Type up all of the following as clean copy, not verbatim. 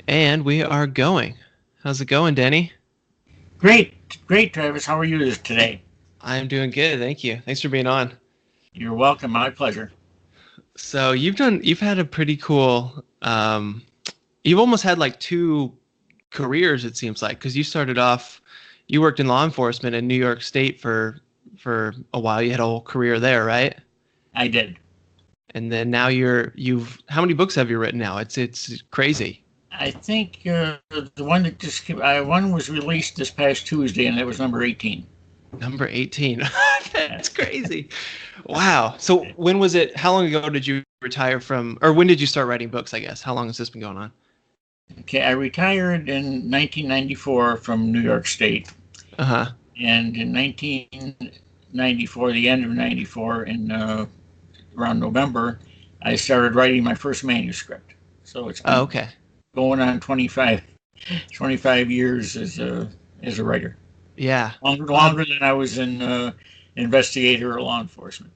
And we are going. How's it going, Denny? Great, Travis. How are you today? I am doing good, thank you. Thanks for being on. You're welcome. My pleasure. So you've had a pretty cool, you've almost had like two careers, it seems like, because you started off, you worked in law enforcement in New York State for a while. You had a whole career there, right? I did. And then now how many books have you written now? It's crazy. I think the one that just one was released this past Tuesday, and that was number 18. Number 18. That's crazy. Wow. So when was it? How long ago did you retire from, or when did you start writing books, I guess? How long has this been going on? Okay, I retired in 1994 from New York State, Uh-huh. and in 1994, the end of '94, in around November, I started writing my first manuscript. So it's Oh, been okay. going on 25 years as a writer. Yeah. Longer than I was in investigator or law enforcement.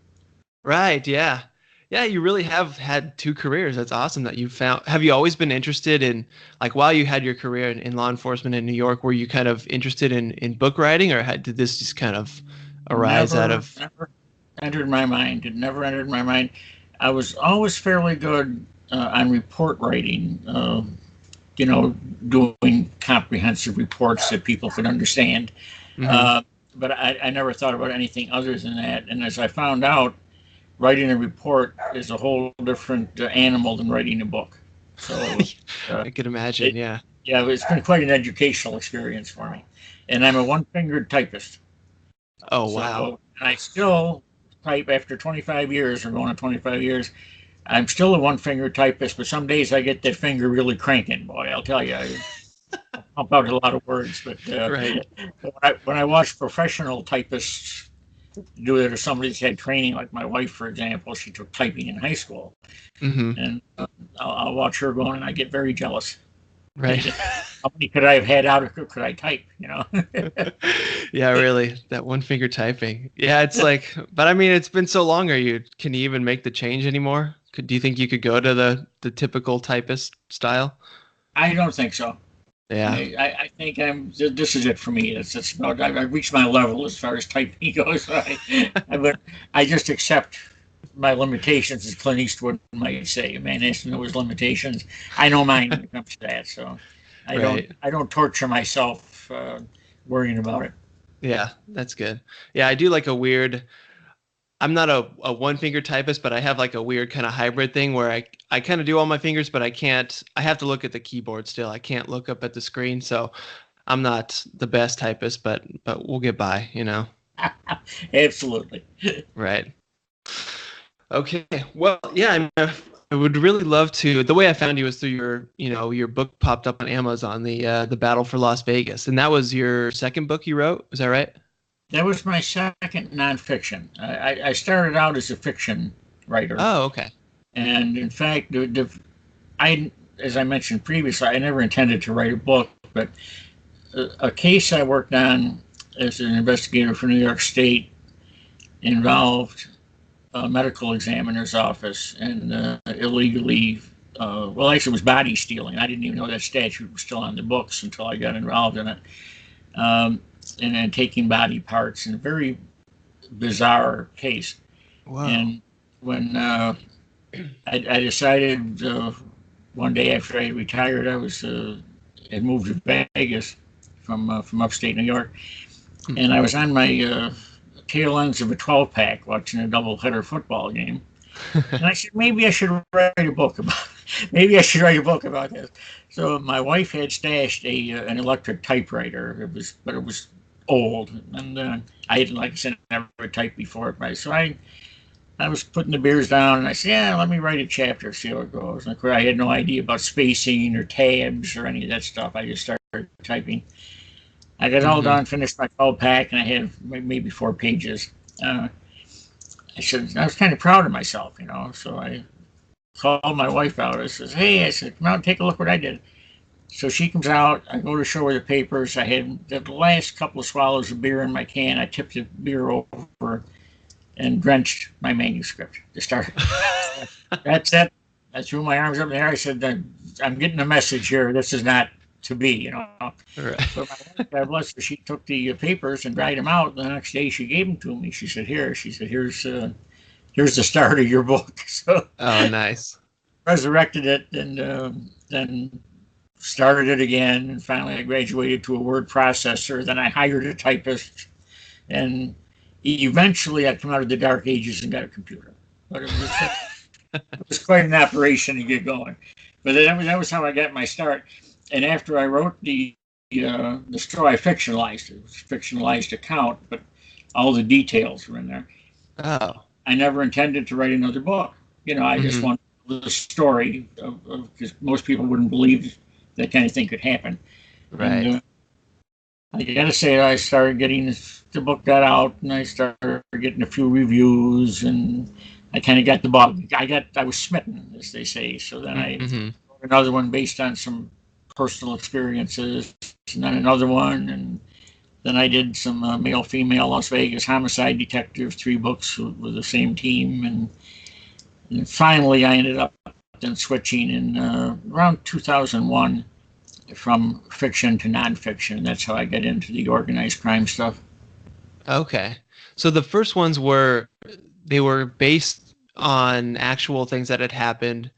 Right. Yeah. Yeah, you really have had two careers. That's awesome that you found. Have you always been interested in, like, while you had your career in law enforcement in New York, were you kind of interested in book writing, or did this just kind of arise out of? Never entered my mind. It never entered my mind. I was always fairly good on report writing. You know, doing comprehensive reports that people could understand. Hmm. Uh, but I never thought about anything other than that. And as I found out, writing a report is a whole different animal than writing a book. So, uh, I could imagine. it, Yeah. yeah, it's been quite an educational experience for me. And I'm a one-fingered typist. Oh, wow. So I still type after 25 years, or going on 25 years. I'm still a one-finger typist, but some days I get that finger really cranking. Boy, I'll tell you, I pump out a lot of words. But Right. when I watch professional typists do it, or somebody's had training, like my wife, for example, she took typing in high school, Hmm. and I'll watch her going, and I get very jealous. Right. How many could I have had out of her? Could I type? You know? Yeah, really. That one finger typing. Yeah, it's like, but I mean, it's been so long. Can you even make the change anymore? Do you think you could go to the typical typist style? I don't think so. Yeah. I think this is it for me. It's about, I've reached my level as far as typing goes. I just accept my limitations, as Clint Eastwood might say. A man has to know his limitations. I know mine when it comes to that, so Right. I don't torture myself worrying about it. Yeah, that's good. Yeah, I do like a weird, I'm not a one finger typist, but I have like a weird kind of hybrid thing where I kind of do all my fingers, but I have to look at the keyboard still. I can't look up at the screen. So I'm not the best typist, but we'll get by. Absolutely. Right. Okay. Well, yeah, I would really love to. The way I found you was through your book popped up on Amazon, the Battle for Las Vegas, and that was your second book you wrote. Is that right? That was my second nonfiction. I started out as a fiction writer, Oh, okay. and in fact, I, as I mentioned previously, I never intended to write a book, but a case I worked on as an investigator for New York State involved a medical examiner's office and illegally, well, actually, it was body stealing. I didn't even know that statute was still on the books until I got involved in it. Um, and then taking body parts in a very bizarre case. Whoa. And when I decided one day after I retired, had moved to Vegas from upstate New York, Hmm. and I was on my tail ends of a 12 pack watching a doubleheader football game. And I said, maybe I should write a book about maybe I should write a book about this. So my wife had stashed an electric typewriter. It was old, and I had, like I said, never typed before. So I was putting the beers down, and I said, yeah, let me write a chapter, see how it goes. And of course, I had no idea about spacing or tabs or any of that stuff. I just started typing. I got all Hmm. done, finished my 12 pack, and I had maybe 4 pages. Uh, I was kind of proud of myself, So I called my wife out. I says, hey, I said, come out and take a look what I did. So she comes out. I go to show her the papers. I had the last couple of swallows of beer in my can. I tipped the beer over and drenched my manuscript to start. That's it. I threw my arms up in the air. I said, I'm getting a message here. This is not to be, Right. So my wife, God bless her, she took the papers and dried them out. The next day she gave them to me. She said, here's the start of your book. So Oh, nice. resurrected it and then started it again. And finally I graduated to a word processor. Then I hired a typist. And eventually I come out of the dark ages and got a computer. But it was quite an operation to get going. But that was how I got my start. And after I wrote the story, I fictionalized it. It was a fictionalized account, but all the details were in there. Oh. I never intended to write another book. I just Hmm. wanted the story because most people wouldn't believe that kind of thing could happen. And Right. I gotta say, I started getting the book got out, and I started getting a few reviews, and I kind of got the bug. I was smitten, as they say. So then I Hmm. wrote another one based on some personal experiences, and then another one, and then I did some male female Las Vegas homicide detective, 3 books with the same team, and finally I ended up then switching in around 2001 from fiction to nonfiction. That's how I got into the organized crime stuff. Okay. So the first ones were they were based on actual things that had happened,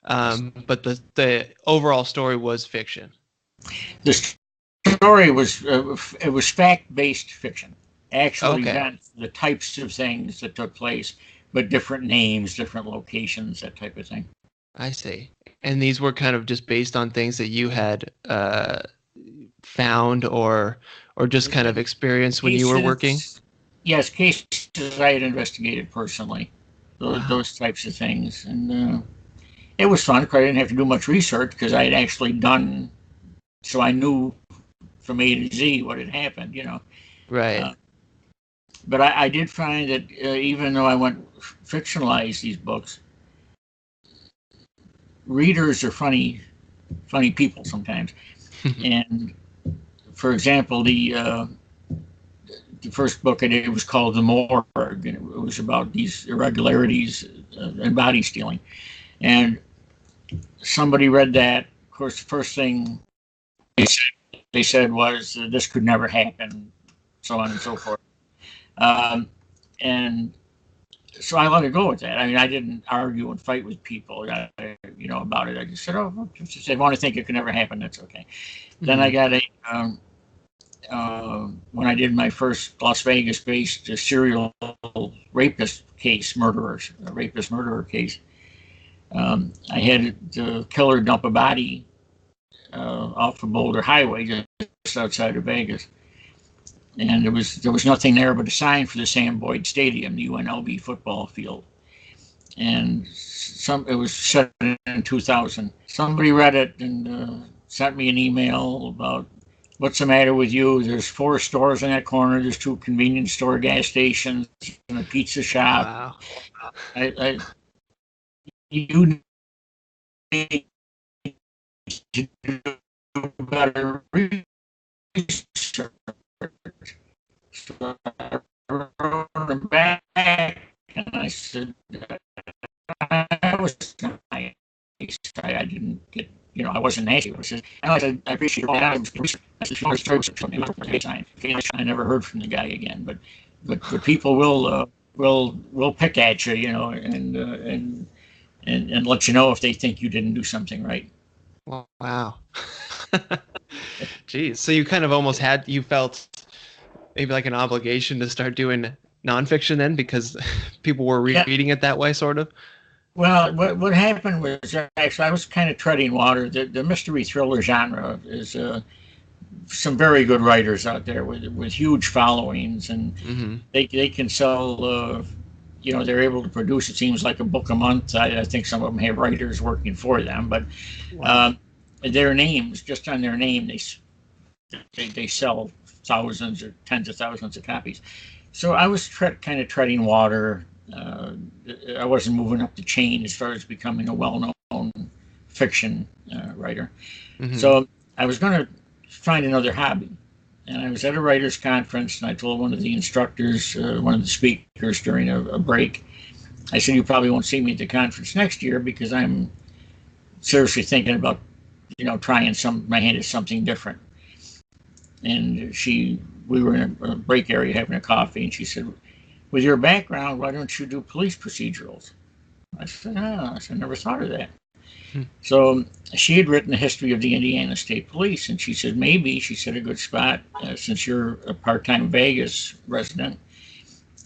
but the overall story was fiction. The story was it was fact based fiction, actual Okay, events, the types of things that took place, but different names, different locations, that type of thing. I see. And these were kind of just based on things that you had found or just kind of experienced when you were working. Cases, yes, cases I had investigated personally, Wow. those types of things, and it was fun because I didn't have to do much research because I had actually done, so I knew from A to Z what had happened. Right. Uh, but I did find that even though I went fictionalize these books, readers are funny people sometimes. And for example, the first book I did was called The Morgue, and it was about these irregularities and body stealing. And somebody read that. Of course, the first thing they said was this could never happen, so on and so forth. Um, and so I let it go with that. I mean, I didn't argue and fight with people, about it. I just said, "Oh, if they want to think it could never happen, that's okay." Then I Hmm. got when I did my first Las Vegas-based serial rapist case, rapist murderer case. I had the killer dump a body off of Boulder Highway just outside of Vegas, and there was nothing there but a sign for the Sam Boyd Stadium, the UNLV football field. And it was set in 2000. Somebody read it and sent me an email about what's the matter with you? There's 4 stores in that corner. There's 2 convenience store gas stations and a pizza shop. Wow. You need to do better research. So I wrote him back and I said, I was nice. I didn't get, I wasn't nasty. I said, I said, I appreciate your time. I said, your story was time. I never heard from the guy again, but people will pick at you, and let you know if they think you didn't do something right. Wow. Geez. So you kind of almost you felt maybe like an obligation to start doing nonfiction then because people were Yeah. reading it that way, sort of. Well, what happened was actually I was kind of treading water. The mystery thriller genre is some very good writers out there with huge followings, and Hmm. they can sell. They're able to produce. It seems like a book a month. I think some of them have writers working for them, but Wow. um, their names, just on their name, they sell thousands or tens of thousands of copies. So I was kind of treading water. Uh, I wasn't moving up the chain as far as becoming a well-known fiction writer. Hmm. So I was going to find another hobby. And I was at a writers' conference, and I told one of the instructors, one of the speakers during a break, I said, you probably won't see me at the conference next year because I'm seriously thinking about, trying my hand at something different. And we were in a break area having a coffee, and she said, with your background, why don't you do police procedurals? I said, I never thought of that. Hmm. So she had written the history of the Indiana State Police, and she said, maybe, she said, a good spot, since you're a part-time Vegas resident,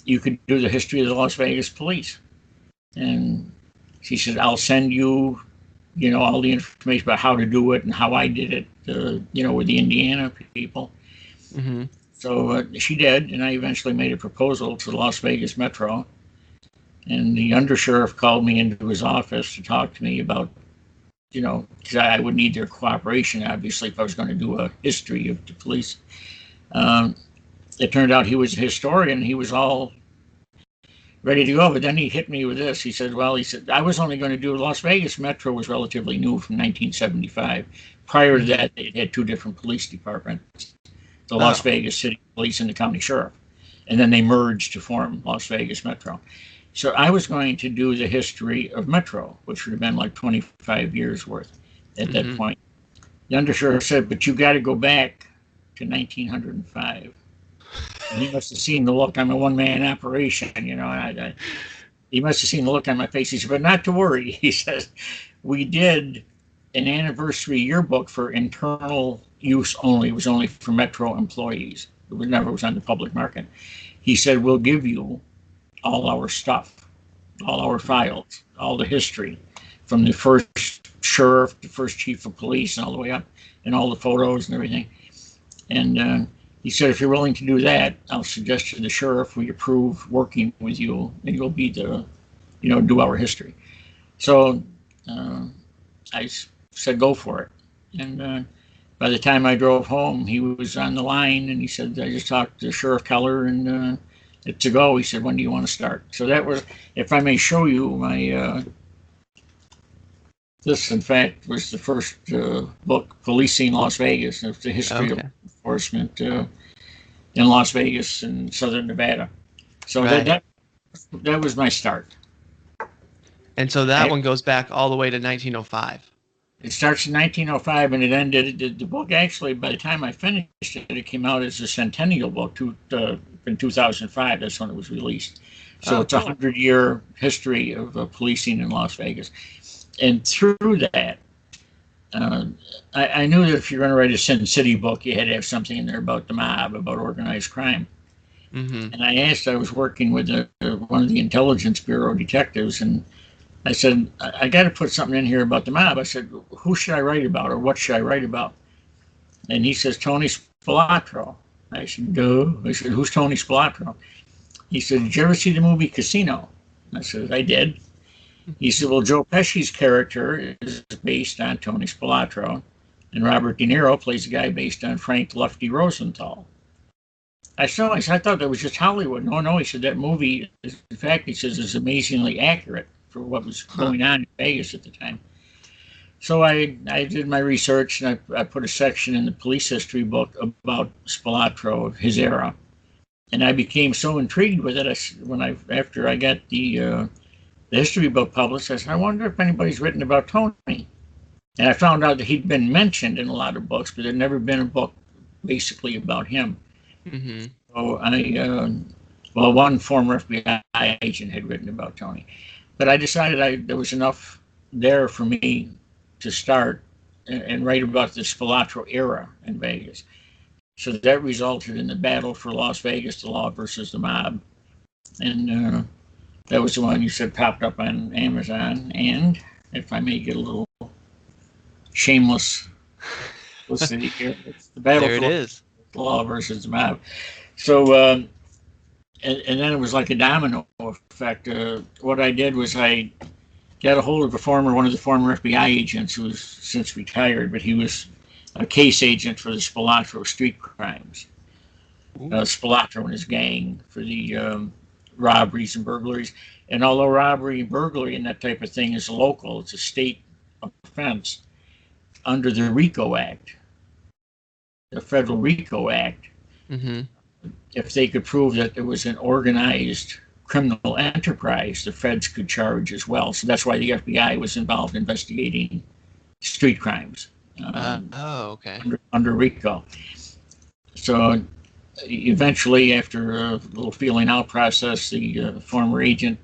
you could do the history of the Las Vegas Police. And she said, I'll send you, all the information about how to do it and how I did it, with the Indiana people. Mm-hmm. So she did, and I eventually made a proposal to the Las Vegas Metro. And the undersheriff called me into his office to talk to me about, because I would need their cooperation, obviously, if I was going to do a history of the police. It turned out he was a historian. He was all ready to go, but then he hit me with this. He said, I was only going to do Las Vegas Metro was relatively new from 1975. Prior to that, they had two different police departments, the Las Vegas City Police and the County Sheriff. And then they merged to form Las Vegas Metro. So I was going to do the history of Metro, which would have been like 25 years worth at that point. The undersheriff said, but you got to go back to 1905. And he must have seen the look. I'm a one-man operation, he must have seen the look on my face. He said, but not to worry. He says, we did an anniversary yearbook for internal use only. It was only for Metro employees. It was on the public market. He said, we'll give you all our stuff, all our files, all the history, from the first sheriff, the first chief of police, and all the way up, and all the photos and everything. And he said, if you're willing to do that, I'll suggest to the sheriff we approve working with you, and you'll be the, do our history. So I said, go for it. And by the time I drove home, he was on the line, and he said, I just talked to Sheriff Keller, and it's a go. He said, when do you want to start? So that was, if I may show you my, this, in fact, was the first book, Policing Las Vegas. It's the history of enforcement in Las Vegas and Southern Nevada. So that was my start. And so that one goes back all the way to 1905. It starts in 1905, and it ended. The book, actually, by the time I finished it, it came out as a centennial book in 2005. That's when it was released. So it's a 100-year history of policing in Las Vegas. And through that, I knew that if you're going to write a Sin City book, you had to have something in there about the mob, about organized crime. Mm-hmm. And I was working with one of the Intelligence Bureau detectives, and I said, I got to put something in here about the mob. I said, who should I write about, or what should I write about? And he says, Tony Spilotro. I said, duh. I said, who's Tony Spilotro? He said, did you ever see the movie Casino? I said, I did. He said, well, Joe Pesci's character is based on Tony Spilotro, and Robert De Niro plays a guy based on Frank Lefty Rosenthal. I thought that was just Hollywood. No, he said, that movie, in fact, he says, is amazingly accurate for what was going on in Vegas at the time. So I did my research, and I put a section in the police history book about Spilotro, his era. And I became so intrigued with it, after I got the history book published, I said, I wonder if anybody's written about Tony. And I found out that he'd been mentioned in a lot of books, but there'd never been a book basically about him. Mm-hmm. So one former FBI agent had written about Tony. But I decided there was enough there for me to start and write about the Spilotro era in Vegas. So that resulted in the battle for Las Vegas, the law versus the mob. And that was the one you said popped up on Amazon. And if I may get a little shameless publicity here, it's the battle for the law versus the mob. So, and then it was like a domino effect. What I did was I got a hold of one of the former FBI agents who was since retired, but he was a case agent for the Spilotro street crimes. Spilotro and his gang for the robberies and burglaries. And although robbery and burglary and that type of thing is local, it's a state offense under the RICO Act, the federal RICO Act. Mm-hmm. If they could prove that there was an organized criminal enterprise the feds could charge as well. So that's why the FBI was involved investigating street crimes Okay. under RICO. So eventually, after a little feeling out process, the former agent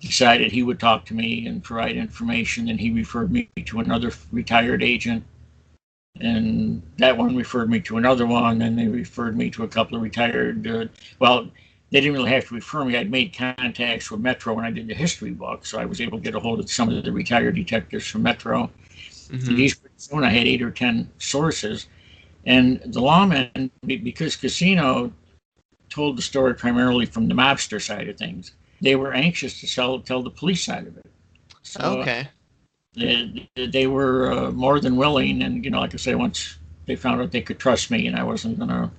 decided he would talk to me and provide information, and he referred me to another retired agent, and that one referred me to another one, and they referred me to a couple of retired, well, they didn't really have to refer me. I'd made contacts with Metro when I did the history book, so I was able to get a hold of some of the retired detectives from Metro. Mm-hmm. These soon I had 8 or 10 sources, and the lawmen, because Casino told the story primarily from the mobster side of things, they were anxious to tell the police side of it. So Okay. they were more than willing, and like I say, once they found out they could trust me and I wasn't going to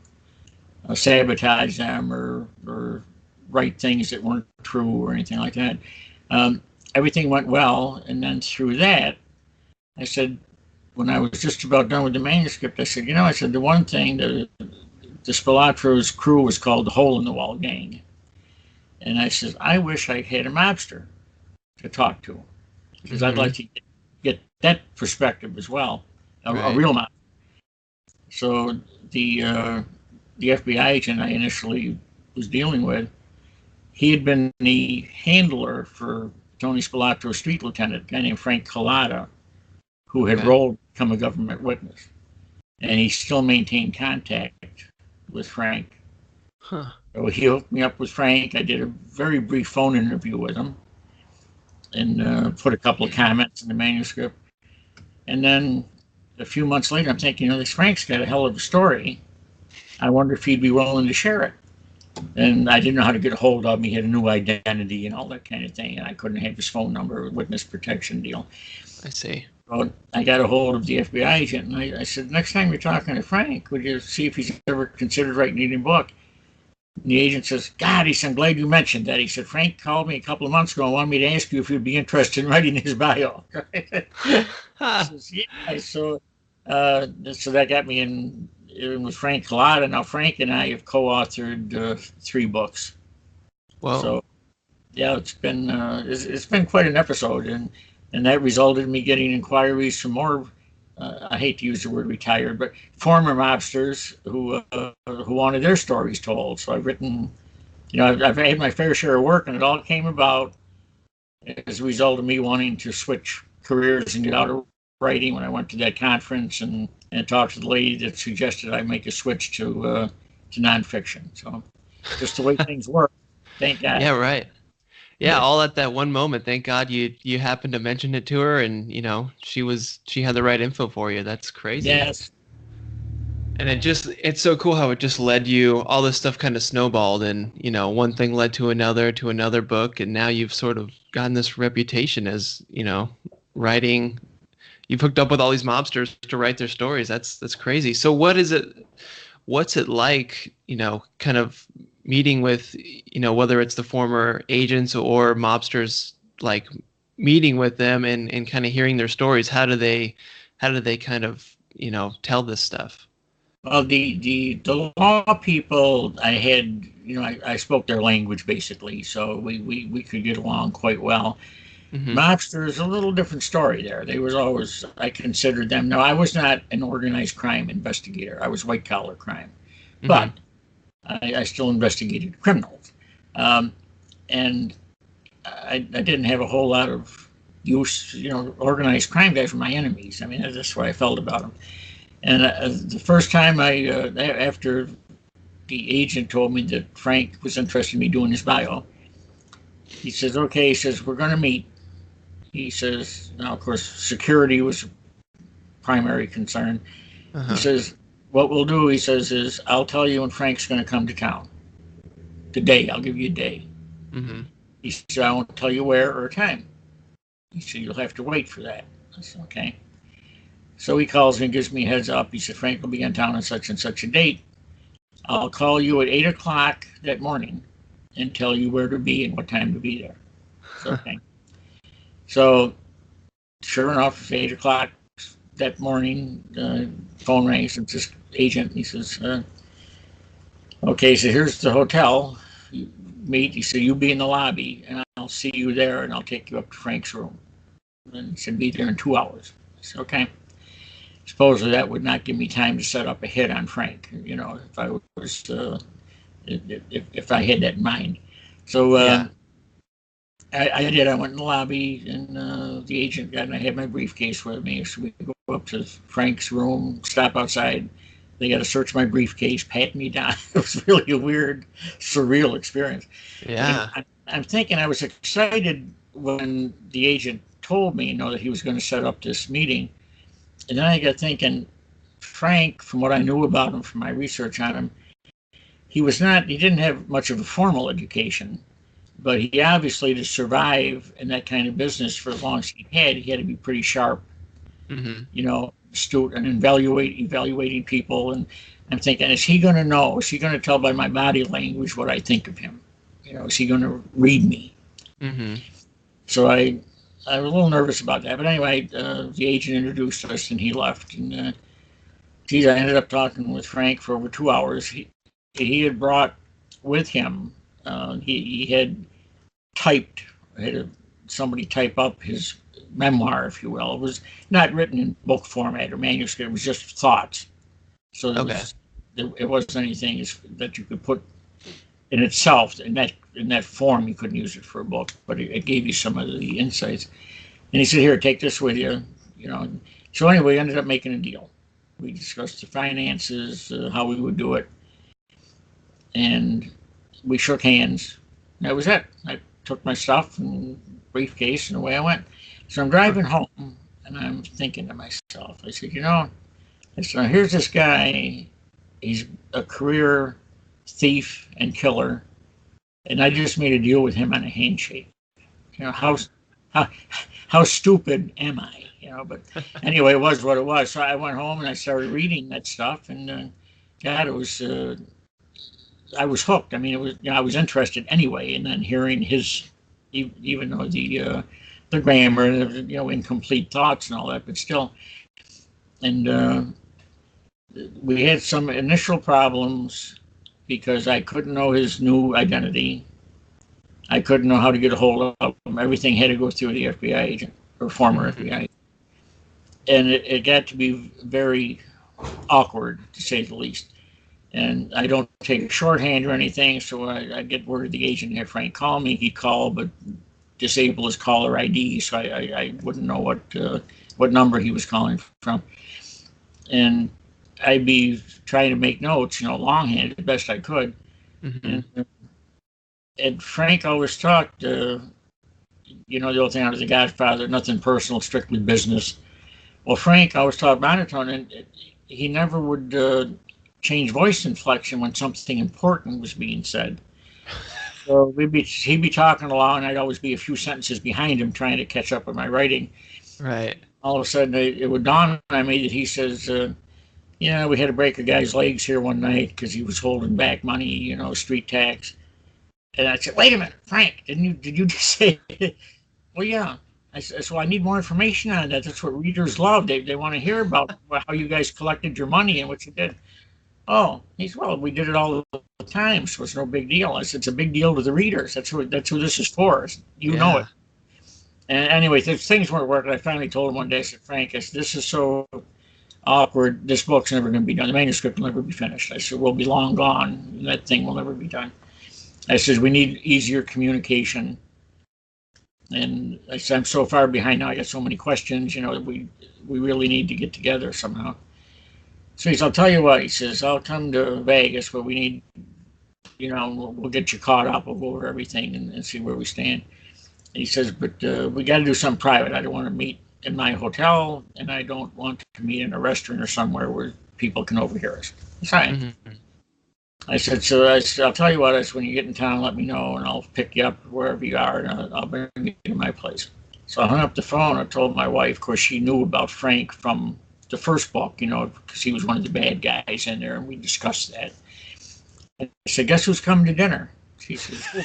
sabotage them or write things that weren't true or anything like that, everything went well. And then through that, I said, when I was just about done with the manuscript, I said, I said, the one thing, the Spilatro's crew was called the Hole in the Wall Gang. And I said, I wish I had a mobster to talk to, because I'd like to get that perspective as well, a real mobster. So the FBI agent I initially was dealing with, he had been the handler for Tony Spilatro's street lieutenant, a guy named Frank Cullotta, who had rolled to become a government witness. And he still maintained contact with Frank. Huh. So he hooked me up with Frank. I did a very brief phone interview with him and put a couple of comments in the manuscript. And then a few months later, I'm thinking, this Frank's got a hell of a story. I wonder if he'd be willing to share it. And I didn't know how to get a hold of him. He had a new identity and all that kind of thing. And I couldn't have his phone number, witness protection deal. I see. So I got a hold of the FBI agent, and I said, next time you're talking to Frank, would you see if he's ever considered writing a new book? And the agent says, God, he said, I'm glad you mentioned that. He said, Frank called me a couple of months ago and wanted me to ask you if you'd be interested in writing his bio. Says, yeah. So that got me in with Frank Cullotta. Now, Frank and I have co-authored 3 books. Whoa. So, yeah, it's been quite an episode, and that resulted in me getting inquiries from more, I hate to use the word retired, but former mobsters who wanted their stories told. So I've written, I've had my fair share of work, and it all came about as a result of me wanting to switch careers and get out of writing when I went to that conference and talked to the lady that suggested I make a switch to nonfiction. So just the way things work, thank God. Yeah, right. Yeah, all at that one moment. Thank God you happened to mention it to her, and she had the right info for you. That's crazy. Yes. And it's so cool how it just led you, all this stuff kind of snowballed, and one thing led to another book, and now you've sort of gotten this reputation as writing. You've hooked up with all these mobsters to write their stories. That's crazy. So what's it like, kind of meeting with, whether it's the former agents or mobsters, like meeting with them and kind of hearing their stories? How do they kind of, tell this stuff? Well, the law people I had, I spoke their language basically, so we could get along quite well. Mm-hmm. Mobsters, a little different story there. They was always, I considered them. No, I was not an organized crime investigator. I was white collar crime, Mm-hmm. but I still investigated criminals, and I didn't have a whole lot of use. Organized crime guys were my enemies. I mean, that's what I felt about them. And the first time after the agent told me that Frank was interested in me doing his bio, he says, okay, he says, we're going to meet. He says, now, of course, security was a primary concern. Uh-huh. He says, what we'll do, he says, is I'll tell you when Frank's going to come to town. The day, I'll give you a day. Mm-hmm. He said, I won't tell you where or time. He said, you'll have to wait for that. I said, okay. So he calls me and gives me a heads up. He said, Frank will be in town on such and such a date. I'll call you at 8 o'clock that morning and tell you where to be and what time to be there. So, okay. So, sure enough, 8 o'clock that morning, phone rings. It's this agent. He says, okay, so here's the hotel. meet. He said, "You be in the lobby, and I'll see you there, and I'll take you up to Frank's room." And he said, "Be there in 2 hours." I said, "Okay." Supposedly that would not give me time to set up a hit on Frank, if I was if I had that in mind. So Yeah. I did. I went in the lobby, and the agent got, and I had my briefcase with me. So we go up to Frank's room, stop outside. They got to search my briefcase, pat me down. It was really a weird, surreal experience. And Yeah. I'm thinking I was excited when the agent told me, that he was going to set up this meeting. And then I got thinking, Frank, from what I knew about him, from my research on him, he didn't have much of a formal education, but he obviously, to survive in that kind of business for as long as he had to be pretty sharp, Hmm. astute and evaluating people. And I'm thinking, is he going to know? Is he going to tell by my body language what I think of him? Is he going to read me? Hmm. So I was a little nervous about that. But anyway, the agent introduced us and he left. And geez, I ended up talking with Frank for over 2 hours. He had brought with him, he had typed, had somebody type up his memoir, if you will. It was not written in book format or manuscript. It was just thoughts. So Okay. it wasn't anything that you could put in itself in that form. You couldn't use it for a book, but it gave you some of the insights. And he said, "Here, take this with you." So anyway, we ended up making a deal. We discussed the finances, how we would do it, and we shook hands. That was it. I took my stuff and briefcase, and away I went. So I'm Huh. driving home, and I'm thinking to myself, I said, I said, here's this guy. He's a career thief and killer, and I just made a deal with him on a handshake. How how stupid am I? But anyway, it was what it was. So I went home and I started reading that stuff, and God, it was. I was hooked. I mean, it was. I was interested anyway, and then hearing his, even though the grammar, incomplete thoughts and all that, but still, and we had some initial problems because I couldn't know his new identity. I couldn't know how to get a hold of him. Everything had to go through the FBI agent or former Hmm. FBI, and it got to be very awkward to say the least. And I don't take shorthand or anything, so I get word of the agent had Frank call me. He'd call, but disable his caller ID, so I wouldn't know what number he was calling from. And I'd be trying to make notes, longhand as best I could. Hmm. And Frank always talked, the old thing out of the Godfather, nothing personal, strictly business. Well, Frank always talked monotone, and he never would change voice inflection when something important was being said. So he'd be talking along, and I'd always be a few sentences behind him trying to catch up with my writing. Right. All of a sudden, it would dawn on me that he says, "Yeah, we had to break a guy's legs here one night because he was holding back money, street tax." And I said, "Wait a minute, Frank, did you just say?" Well, yeah. I said, "So I need more information on that. That's what readers love. They want to hear about how you guys collected your money and what you did." Oh, he said, "Well, we did it all the time, so it's no big deal." I said, "It's a big deal to the readers. That's who this is for. You know it." Yeah. And anyway, things weren't working. I finally told him one day, I said, "Frank, this is so awkward. This book's never going to be done. The manuscript will never be finished." I said, "We'll be long gone. That thing will never be done." I said, "We need easier communication." And I said, "I'm so far behind now. I got so many questions. We really need to get together somehow." So he says, "I'll tell you what." He says, "I'll come to Vegas where we need, we'll get you caught up. We'll go over everything and see where we stand." And he says, "But we got to do something private. I don't want to meet in my hotel, and I don't want to meet in a restaurant or somewhere where people can overhear us." Fine. Hmm. I said, "So I'll tell you what, I said, when you get in town, let me know, and I'll pick you up wherever you are, and I'll bring you to my place." So I hung up the phone. I told my wife, of course, she knew about Frank from the first book, because he was one of the bad guys in there, and we discussed that. I said, "Guess who's coming to dinner?" She says, "Who?"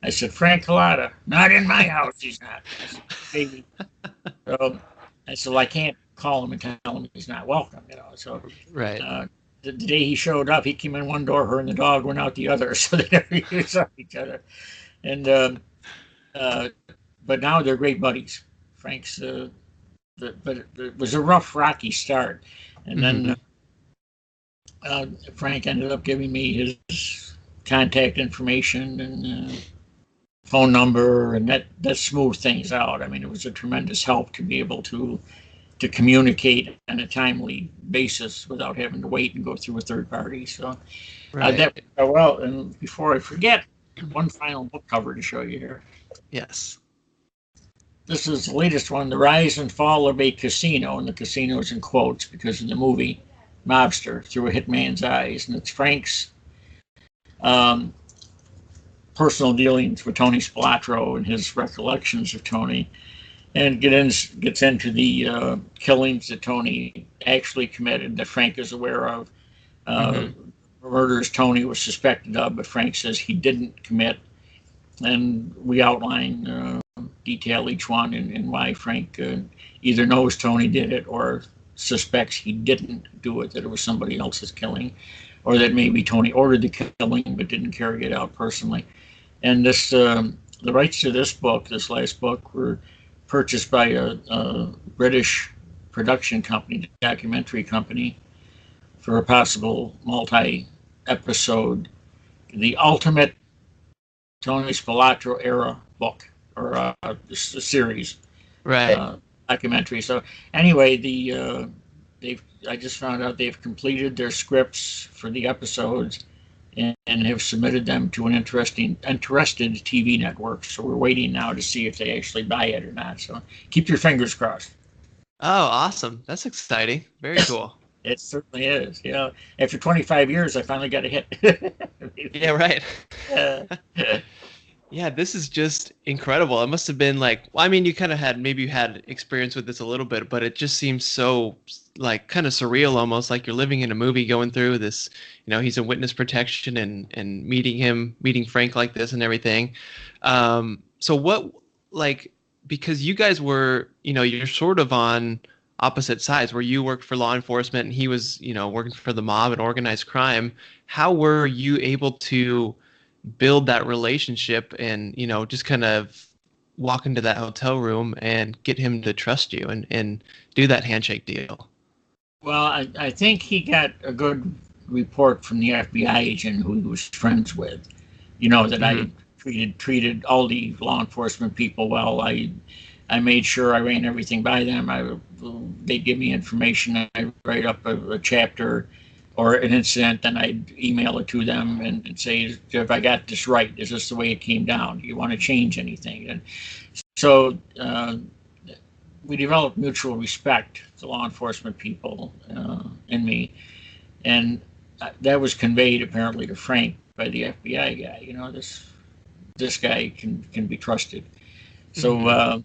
I said, "Frank Cullotta." "Not in my house, he's not." I said, "Baby." So I said, "Well, I can't call him and tell him he's not welcome." So Right. uh, the day he showed up, he came in one door, her and the dog went out the other, so they never saw each other. And uh, but now they're great buddies. Frank's, but it was a rough, rocky start, and Mm-hmm. then Frank ended up giving me his contact information and phone number, and that smoothed things out. I mean, it was a tremendous help to be able to communicate on a timely basis without having to wait and go through a third party. So Right. that well. And before I forget, one final book cover to show you here. Yes. This is the latest one, The Rise and Fall of a Casino, and the casino is in quotes because of the movie Mobster, Through a Hitman's Eyes. And it's Frank's um, personal dealings with Tony Spilotro and his recollections of Tony, and gets into the killings that Tony actually committed, that Frank is aware of, uh, Mm-hmm. murders Tony was suspected of, but Frank says he didn't commit. And we outline, detail each one, and why Frank either knows Tony did it or suspects he didn't do it, that it was somebody else's killing, or that maybe Tony ordered the killing but didn't carry it out personally. And the rights to this book, this last book, were purchased by a British production company, documentary company, for a possible multi-episode, the ultimate Tony Spilotro era book, or a series, Right. uh, documentary. So anyway, they've I just found out they've completed their scripts for the episodes, and have submitted them to an interested TV network. So we're waiting now to see if they actually buy it or not. So keep your fingers crossed. Oh, awesome. That's exciting. Very cool. It certainly is. You know, after 25 years, I finally got a hit. Yeah, right. uh, Yeah, this is just incredible. It must have been like, well, I mean, you kind of had, maybe you had experience with this a little bit, but it just seems so like kind of surreal, almost like you're living in a movie, going through this, he's in witness protection, and meeting Frank like this and everything. So what, like, because you guys were, you're sort of on opposite sides, where you worked for law enforcement and he was, working for the mob and organized crime. How were you able to build that relationship and, just kind of walk into that hotel room and get him to trust you and do that handshake deal? well, I think he got a good report from the FBI agent who he was friends with. That Mm-hmm. I treated all the law enforcement people well. I made sure I ran everything by them. They give me information. I write up a chapter or an incident, then I'd email it to them and say, if I got this right, is this the way it came down? Do you want to change anything? And so we developed mutual respect, the law enforcement people and me. And that was conveyed apparently to Frank by the FBI guy. This guy can be trusted. So Mm-hmm.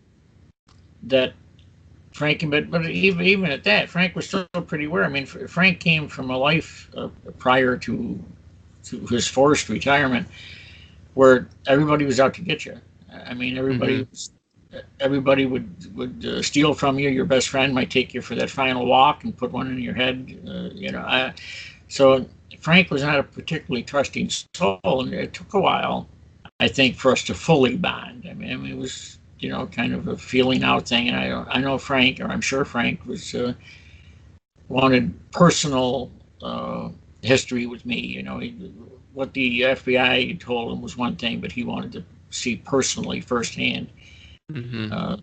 that Frank, but even at that, Frank was still pretty aware. I mean, Frank came from a life prior to his forced retirement, where everybody was out to get you. I mean, Mm-hmm. everybody would steal from you. Your best friend might take you for that final walk and put one in your head. So Frank was not a particularly trusting soul, and it took a while, I think, for us to fully bond. I mean, it was kind of a feeling out thing, and I know Frank, or I'm sure Frank was wanted personal history with me. What the FBI told him was one thing, but he wanted to see personally, firsthand, Mm-hmm. uh,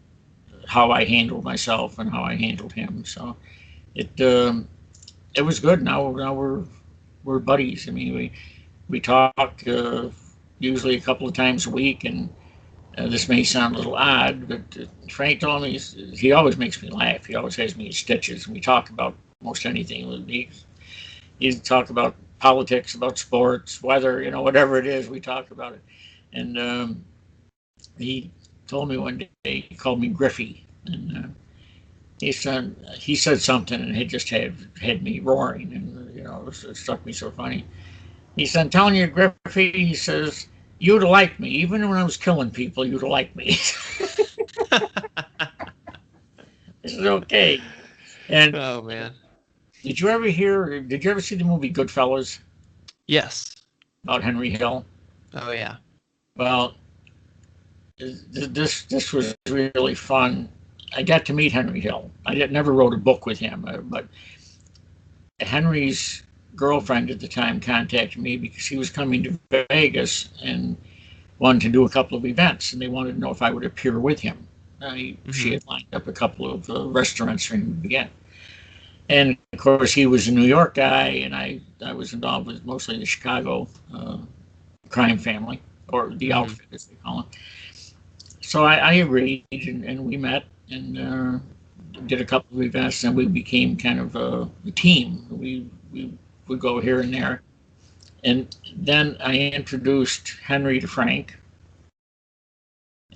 how I handled myself and how I handled him. So it was good. Now we're buddies. I mean, we talk usually a couple of times a week, and this may sound a little odd, but Frank told me he always makes me laugh. He always has me in stitches, and we talk about most anything. He talk about politics, about sports, weather, whatever it is, we talk about it. And he told me one day, he called me Griffy, and he said something, and it just had me roaring, and it struck me so funny. He said, "I'm telling you, Griffey," he says, "you'd have liked me. Even when I was killing people, you'd have liked me." This is okay. And Oh man. Did you ever hear? Did you ever see the movie Goodfellas Yes. about Henry Hill? Oh yeah. Well, this was really fun. I got to meet Henry Hill. Never wrote a book with him, but Henry's girlfriend at the time contacted me because he was coming to Vegas and wanted to do a couple of events, and they wanted to know if I would appear with him. She Hmm. had lined up a couple of restaurants for him to begin. And of course, he was a New York guy, and I was involved with mostly the Chicago crime family, or the Hmm. outfit, as they call it. So I agreed, and we met and did a couple of events, and we became kind of a team. We would go here and there. And then I introduced Henry to Frank.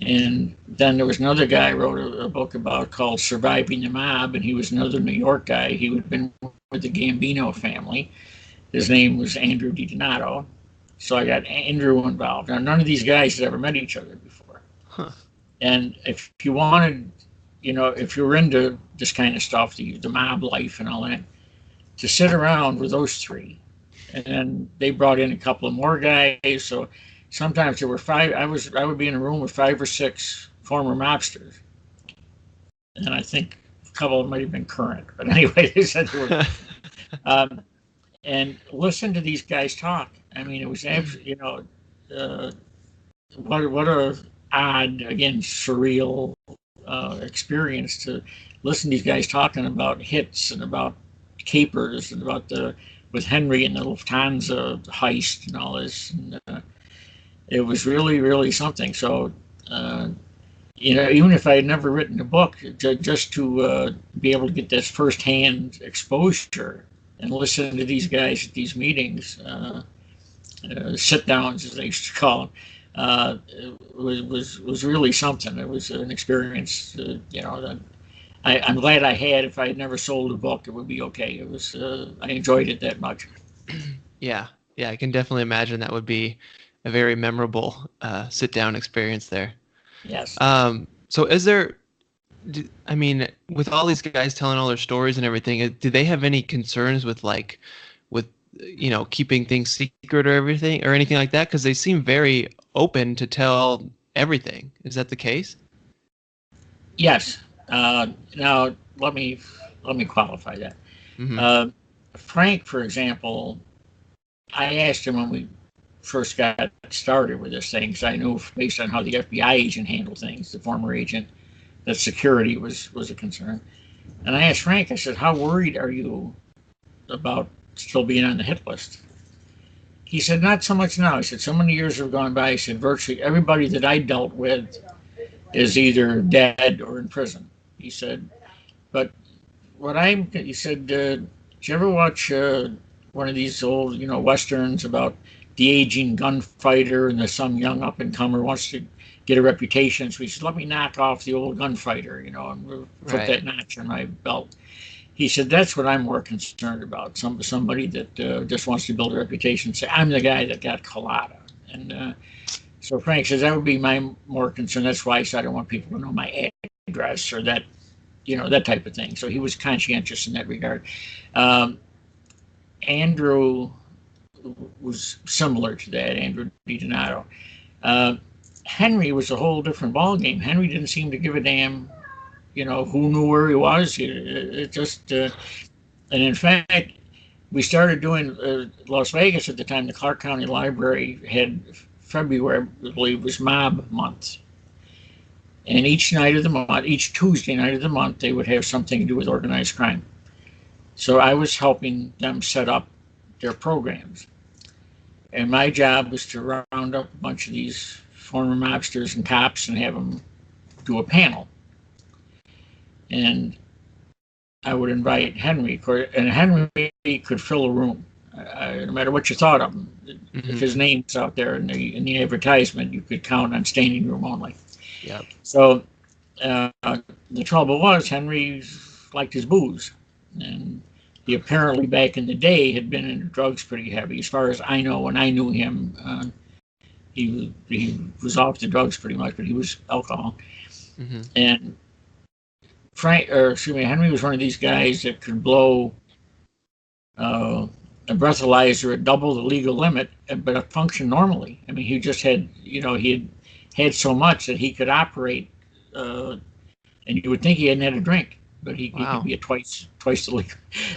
And then there was another guy who wrote a book about called Surviving the Mob, and he was another New York guy. He had been with the Gambino family. His name was Andrew DiDonato. So I got Andrew involved. Now, none of these guys had ever met each other before. Huh. And if you wanted, if you were into this kind of stuff, the mob life and all that, to sit around with those three. And then they brought in a couple of more guys. So sometimes there were five. I would be in a room with 5 or 6 former mobsters, and I think a couple of them might have been current. But anyway, they said they were. Um, and listen to these guys talk. I mean, it was absolutely, what a odd, again, surreal experience to listen to these guys talking about hits and about capers and about the with Henry and the Lufthansa heist and all this. And it was really, really something. So, even if I had never written a book, just to be able to get this firsthand exposure and listen to these guys at these meetings, sit downs, as they used to call them, was really something. It was an experience, that I'm glad I had. If I had never sold a book, it would be okay. It was I enjoyed it that much. Yeah. Yeah, I can definitely imagine that would be a very memorable sit down experience there. Yes. So is there I mean, with all these guys telling all their stories and everything, do they have any concerns with with keeping things secret or everything or anything like that? Because they seem very open to tell everything. Is that the case? Yes. Now let me qualify that. Mm-hmm. Uh, Frank, for example, I asked him when we first got started with this thing, because I knew based on how the FBI agent handled things, the former agent, that security was a concern. And I asked Frank, I said, "How worried are you about still being on the hit list?" He said, "Not so much now." He said, "So many years have gone by." He said, "Virtually everybody that I dealt with is either dead or in prison." He said, "But he said, did you ever watch one of these old, westerns about the aging gunfighter and there's some young up and comer wants to get a reputation? So he said, let me knock off the old gunfighter, and put Right. that notch on my belt." He said, "That's what I'm more concerned about. Somebody that just wants to build a reputation. Say, I'm the guy that got Cullotta." And so Frank says, that would be my more concern. That's why I said I don't want people to know my address or that, that type of thing. So he was conscientious in that regard. Um, Andrew was similar to that, Andrew DiDonato. Uh, Henry was a whole different ballgame. Henry didn't seem to give a damn, who knew where he was. It just, and in fact, we started doing Las Vegas at the time. The Clark County Library had February, I believe, was Mob Month. And each night of the month, each Tuesday night of the month, they would have something to do with organized crime. So I was helping them set up their programs. And my job was to round up a bunch of these former mobsters and cops and have them do a panel. And I would invite Henry, and Henry could fill a room, no matter what you thought of him. If Mm-hmm. his name's out there in the advertisement, you could count on standing room only. Yep. So the trouble was Henry liked his booze, and he apparently back in the day had been into drugs pretty heavy. As far as I know, when I knew him, he was off the drugs pretty much, but he was alcohol. Mm-hmm. And Henry was one of these guys that could blow a breathalyzer at double the legal limit, but it functioned normally. I mean, he just had, he had so much that he could operate, and you would think he hadn't had a drink, but he could Wow. be at twice the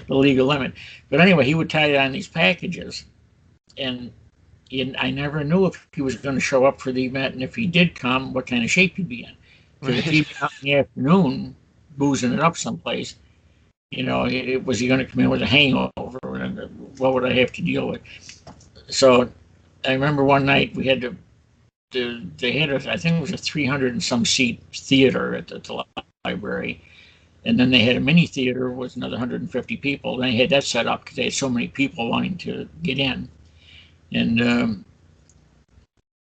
legal limit. But anyway, he would tie it on these packages, and I never knew if he was going to show up for the event, and if he did come, what kind of shape he'd be in. Because if Right. he'd be out in the afternoon boozing it up someplace, was he going to come in with a hangover? And what would I have to deal with? So I remember one night we had they had I think it was a 300 and some seat theater at the library. And then they had a mini theater with another 150 people. They had that set up because they had so many people wanting to get in. And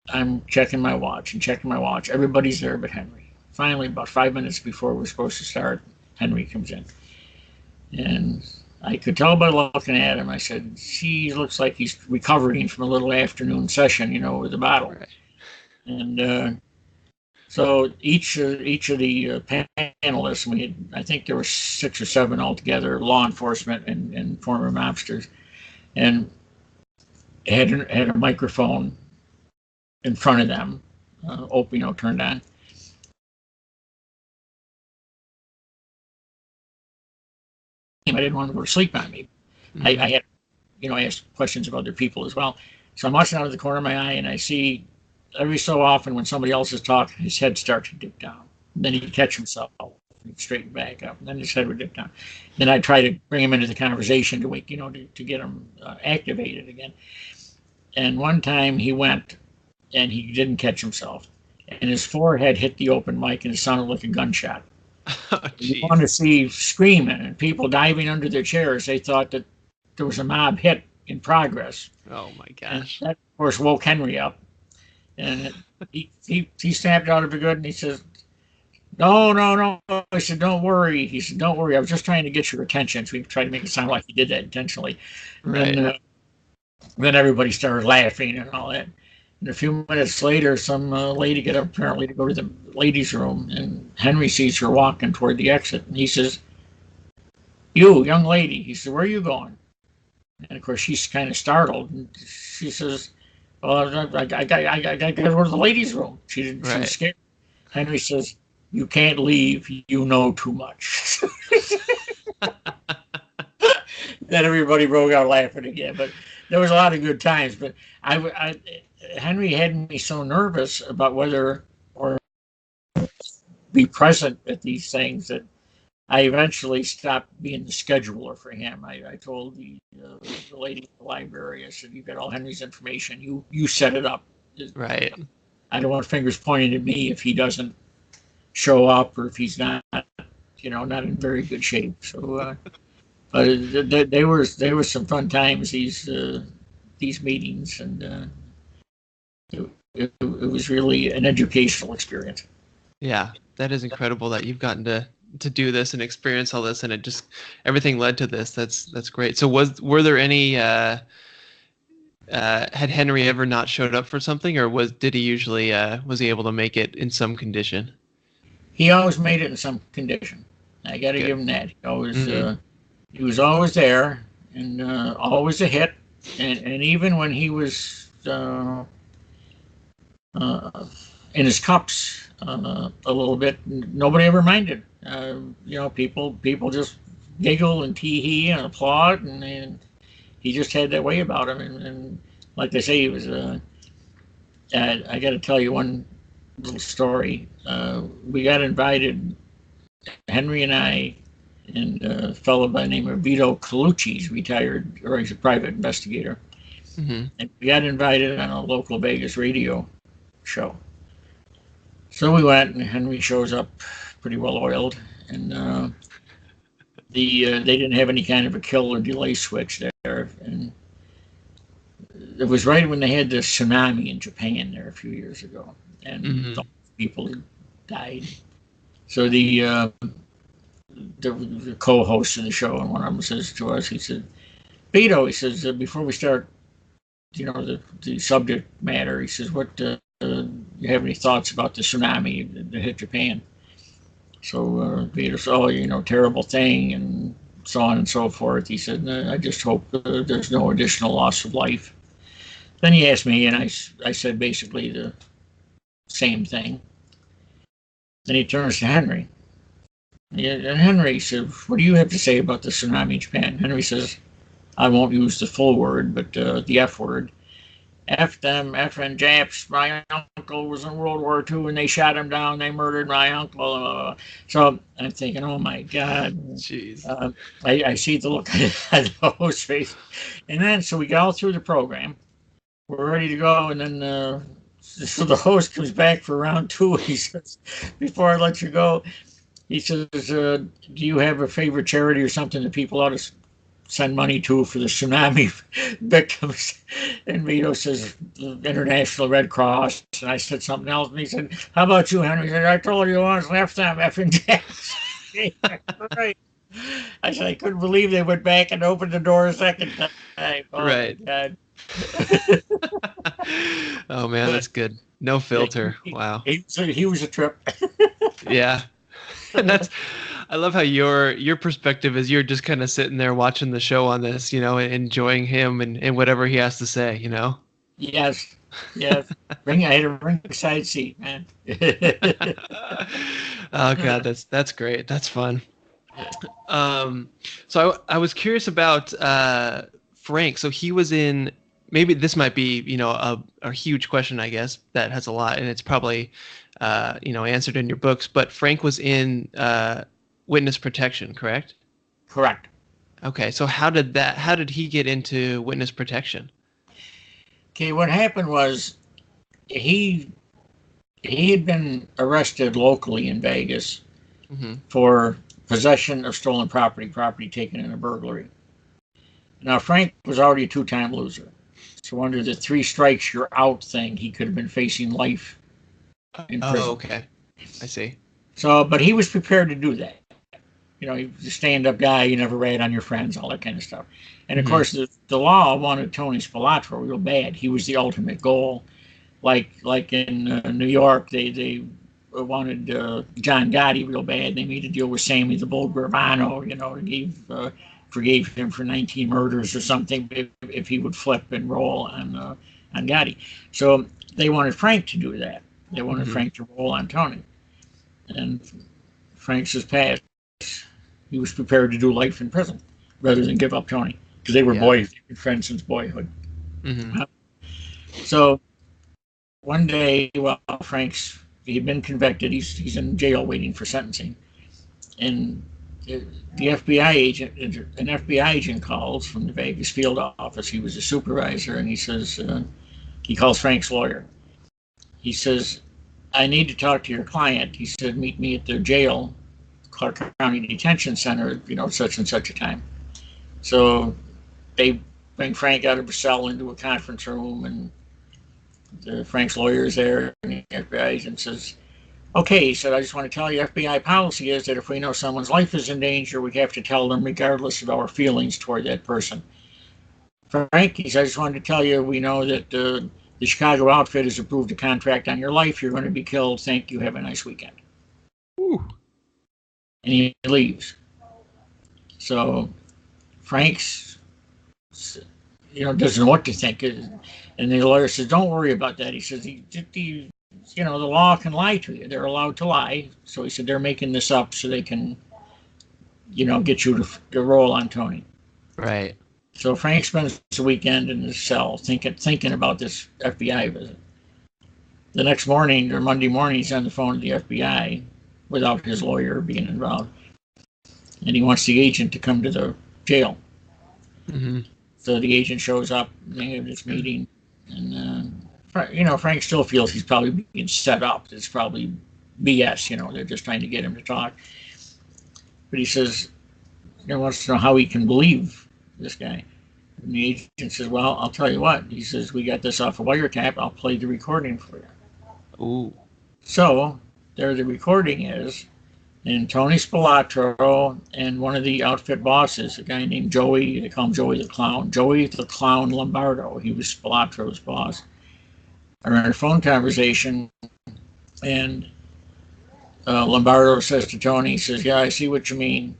I'm checking my watch and checking my watch. Everybody's there but Henry. Finally, about 5 minutes before we're supposed to start, Henry comes in. And I could tell by looking at him, I said, he looks like he's recovering from a little afternoon session, with the bottle. Right. And so each of the panelists, I think there were 6 or 7 altogether, law enforcement and former mobsters, and had a microphone in front of them, open, turned on. I didn't want to go to sleep on me. Mm-hmm. I had, I asked questions of other people as well. So I'm watching out of the corner of my eye, and I see every so often when somebody else is talking, his head starts to dip down. And then he'd catch himself, he'd straighten back up, and then his head would dip down. Then I'd try to bring him into the conversation to wake, to get him activated again. And one time he went, and he didn't catch himself, and his forehead hit the open mic, and it sounded like a gunshot. Oh, You want to see screaming and people diving under their chairs. They thought that there was a mob hit in progress. Oh my And gosh. that, of course, woke Henry up. And he snapped out of it good, and he says, "No, no, no." I said, "Don't worry." He said, "Don't worry. I was just trying to get your attention." So he tried to make it sound like he did that intentionally. Right. Then everybody started laughing and all that. And a few minutes later, some lady got up apparently to go to the ladies' room, and Henry sees her walking toward the exit, and he says, "You, young lady," he said, "where are you going?" And of course, she's kind of startled, and she says, "Well, I got to go to the ladies' room." She was scared. Henry says, "You can't leave. You know too much." Then everybody broke out laughing again. But there was a lot of good times. But Henry had me so nervous about whether or be present at these things that I eventually stopped being the scheduler for him. I told the lady at the library, I said, "You've got all Henry's information. You set it up. Right. I don't want fingers pointing at me if he doesn't show up or if he's not, not in very good shape." So, there were some fun times these meetings, and it was really an educational experience. Yeah, that is incredible that you've gotten to do this and experience all this, and it just everything led to this. That's great. So were there any had Henry ever not showed up for something, or did he usually was he able to make it in some condition? He always made it in some condition. I got to Good. give him that. He was always there, and always a hit. And even when he was in his cups a little bit, nobody ever minded. People just giggle and tee hee and applaud, and he just had that way about him. And like they say, he was. I got to tell you one little story. We got invited, Henry and I, and a fellow by the name of Vito Colucci's retired, or he's a private investigator. Mm-hmm. And we got invited on a local Vegas radio show. So we went, and Henry shows up pretty well oiled, and they didn't have any kind of a kill or delay switch there, and it was right when they had the tsunami in Japan there a few years ago, and people died. So the co-host of the show, and one of them says to us, he said, "Vito," he says, "before we start, the subject matter," he says, "what you have any thoughts about the tsunami that hit Japan?" So Vito said, "Oh, terrible thing," and so on and so forth. He said, I just hope there's no additional loss of life. Then he asked me, and I said basically the same thing. Then he turns to Henry. Yeah, Henry said, what do you have to say about the tsunami in Japan? Henry says, I won't use the full word, but the F word. F them effing Japs. My uncle was in World War II and they shot him down. They murdered my uncle. So I'm thinking, oh my God. Jeez. I see the look on the host's face. And then, so we got all through the program. We're ready to go. And then, so the host comes back for round two. He says, before I let you go, he says, do you have a favorite charity or something that people ought to send money to for the tsunami victims? And Vito says, International Red Cross. And I said something else. And he said, how about you, Henry? He said, I told you once, left them effing jacks. Right. I said, I couldn't believe they went back and opened the door a second time. Oh, Right. my God. Oh, man, that's good. No filter. Wow. He was a trip. Yeah. And I love how your perspective is you're just kind of sitting there watching the show on this, you know, and enjoying him and whatever he has to say, you know? Yes. Yes. I had a ringside seat, man. Oh God, that's great. That's fun. So I was curious about Frank. So he was in, maybe this might be, you know, a huge question, I guess, that has a lot, and it's probably you know, answered in your books, but Frank was in witness protection, correct? Correct. Okay, so how did he get into witness protection? Okay, what happened was he had been arrested locally in Vegas for possession of stolen property taken in a burglary. Now, Frank was already a two-time loser. So under the 3 strikes you're out thing, he could have been facing life in prison. Oh, okay. I see. So, but he was prepared to do that. You know, he was a stand-up guy. You never rat on your friends, all that kind of stuff. And of course, the law wanted Tony Spilotro real bad. He was the ultimate goal. Like in New York, they wanted John Gotti real bad. They made a deal with Sammy the Bull Gravano. You know, forgave him for 19 murders or something if he would flip and roll on Gotti. So they wanted Frank to do that. They wanted Frank to roll on Tony. And Frank's his past. He was prepared to do life in prison rather than give up Tony, because they were boys, they were friends since boyhood. So one day, well, he'd been convicted. He's in jail waiting for sentencing, and the FBI agent, an FBI agent, calls from the Vegas field office. He was a supervisor, and he says, he calls Frank's lawyer. He says, I need to talk to your client. He said, meet me at the jail, Clark County Detention Center, you know, such and such a time. So they bring Frank out of his cell into a conference room, and Frank's lawyer is there, and the FBI agent says, okay, he said, I just want to tell you, FBI policy is that if we know someone's life is in danger, we have to tell them regardless of our feelings toward that person. Frank, he said, I just wanted to tell you, we know that the Chicago outfit has approved a contract on your life. You're going to be killed. Thank you. Have a nice weekend. Ooh. And he leaves. So Frank's, you know, doesn't know what to think. And the lawyer says, don't worry about that. He says, you know, the law can lie to you. They're allowed to lie. So he said, they're making this up so they can, you know, get you to roll on Tony. Right. So Frank spends the weekend in his cell thinking about this FBI visit. The next morning, or Monday morning, he's on the phone to the FBI without his lawyer being involved. And he wants the agent to come to the jail. So the agent shows up, they have this meeting, and you know, Frank still feels he's probably being set up. It's probably BS, you know, they're just trying to get him to talk. But he says, he wants to know how he can believe this guy. And the agent says, well, I'll tell you what. He says, we got this off a wiretap. I'll play the recording for you. Ooh. So there the recording is, and Tony Spilotro and one of the outfit bosses, a guy named Joey, they call him Joey the Clown, Joey the Clown Lombardo, he was Spilotro's boss, are in a phone conversation, and Lombardo says to Tony, he says, yeah, I see what you mean.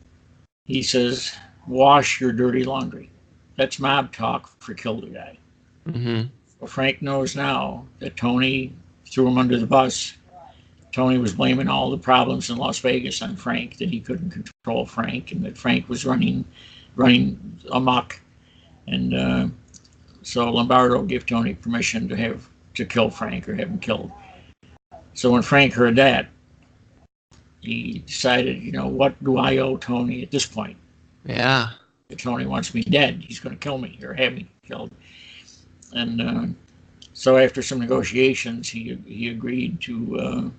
He says, wash your dirty laundry. That's mob talk for kill the guy. Mm-hmm. Well, Frank knows now that Tony threw him under the bus. Tony was blaming all the problems in Las Vegas on Frank, that he couldn't control Frank, and that Frank was running amok. And so Lombardo gave Tony permission to kill Frank or have him killed. So when Frank heard that, he decided, what do I owe Tony at this point? Yeah. If Tony wants me dead, he's going to kill me or have me killed. And so after some negotiations, he agreed to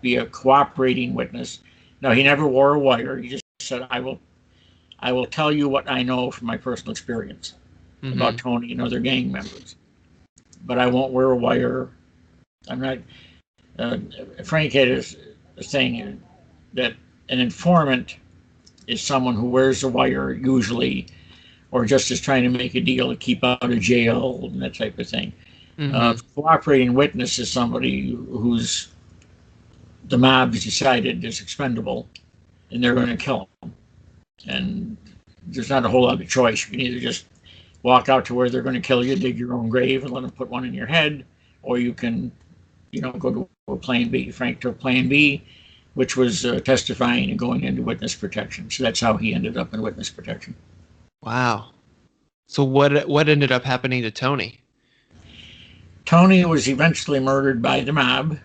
be a cooperating witness. No, he never wore a wire. He just said, I will tell you what I know from my personal experience about Tony and other gang members, but I won't wear a wire. I'm not. Frank had a thing that an informant is someone who wears a wire usually, or just is trying to make a deal to keep out of jail and that type of thing. Cooperating witness is somebody who's the mob has decided is expendable, and they're going to kill him. And there's not a whole lot of choice. You can either just walk out to where they're going to kill you, dig your own grave, and let them put one in your head, or you can, go to a plan B. Frank took plan B, which was testifying and going into witness protection. So that's how he ended up in witness protection. Wow. So what ended up happening to Tony? Tony was eventually murdered by the mob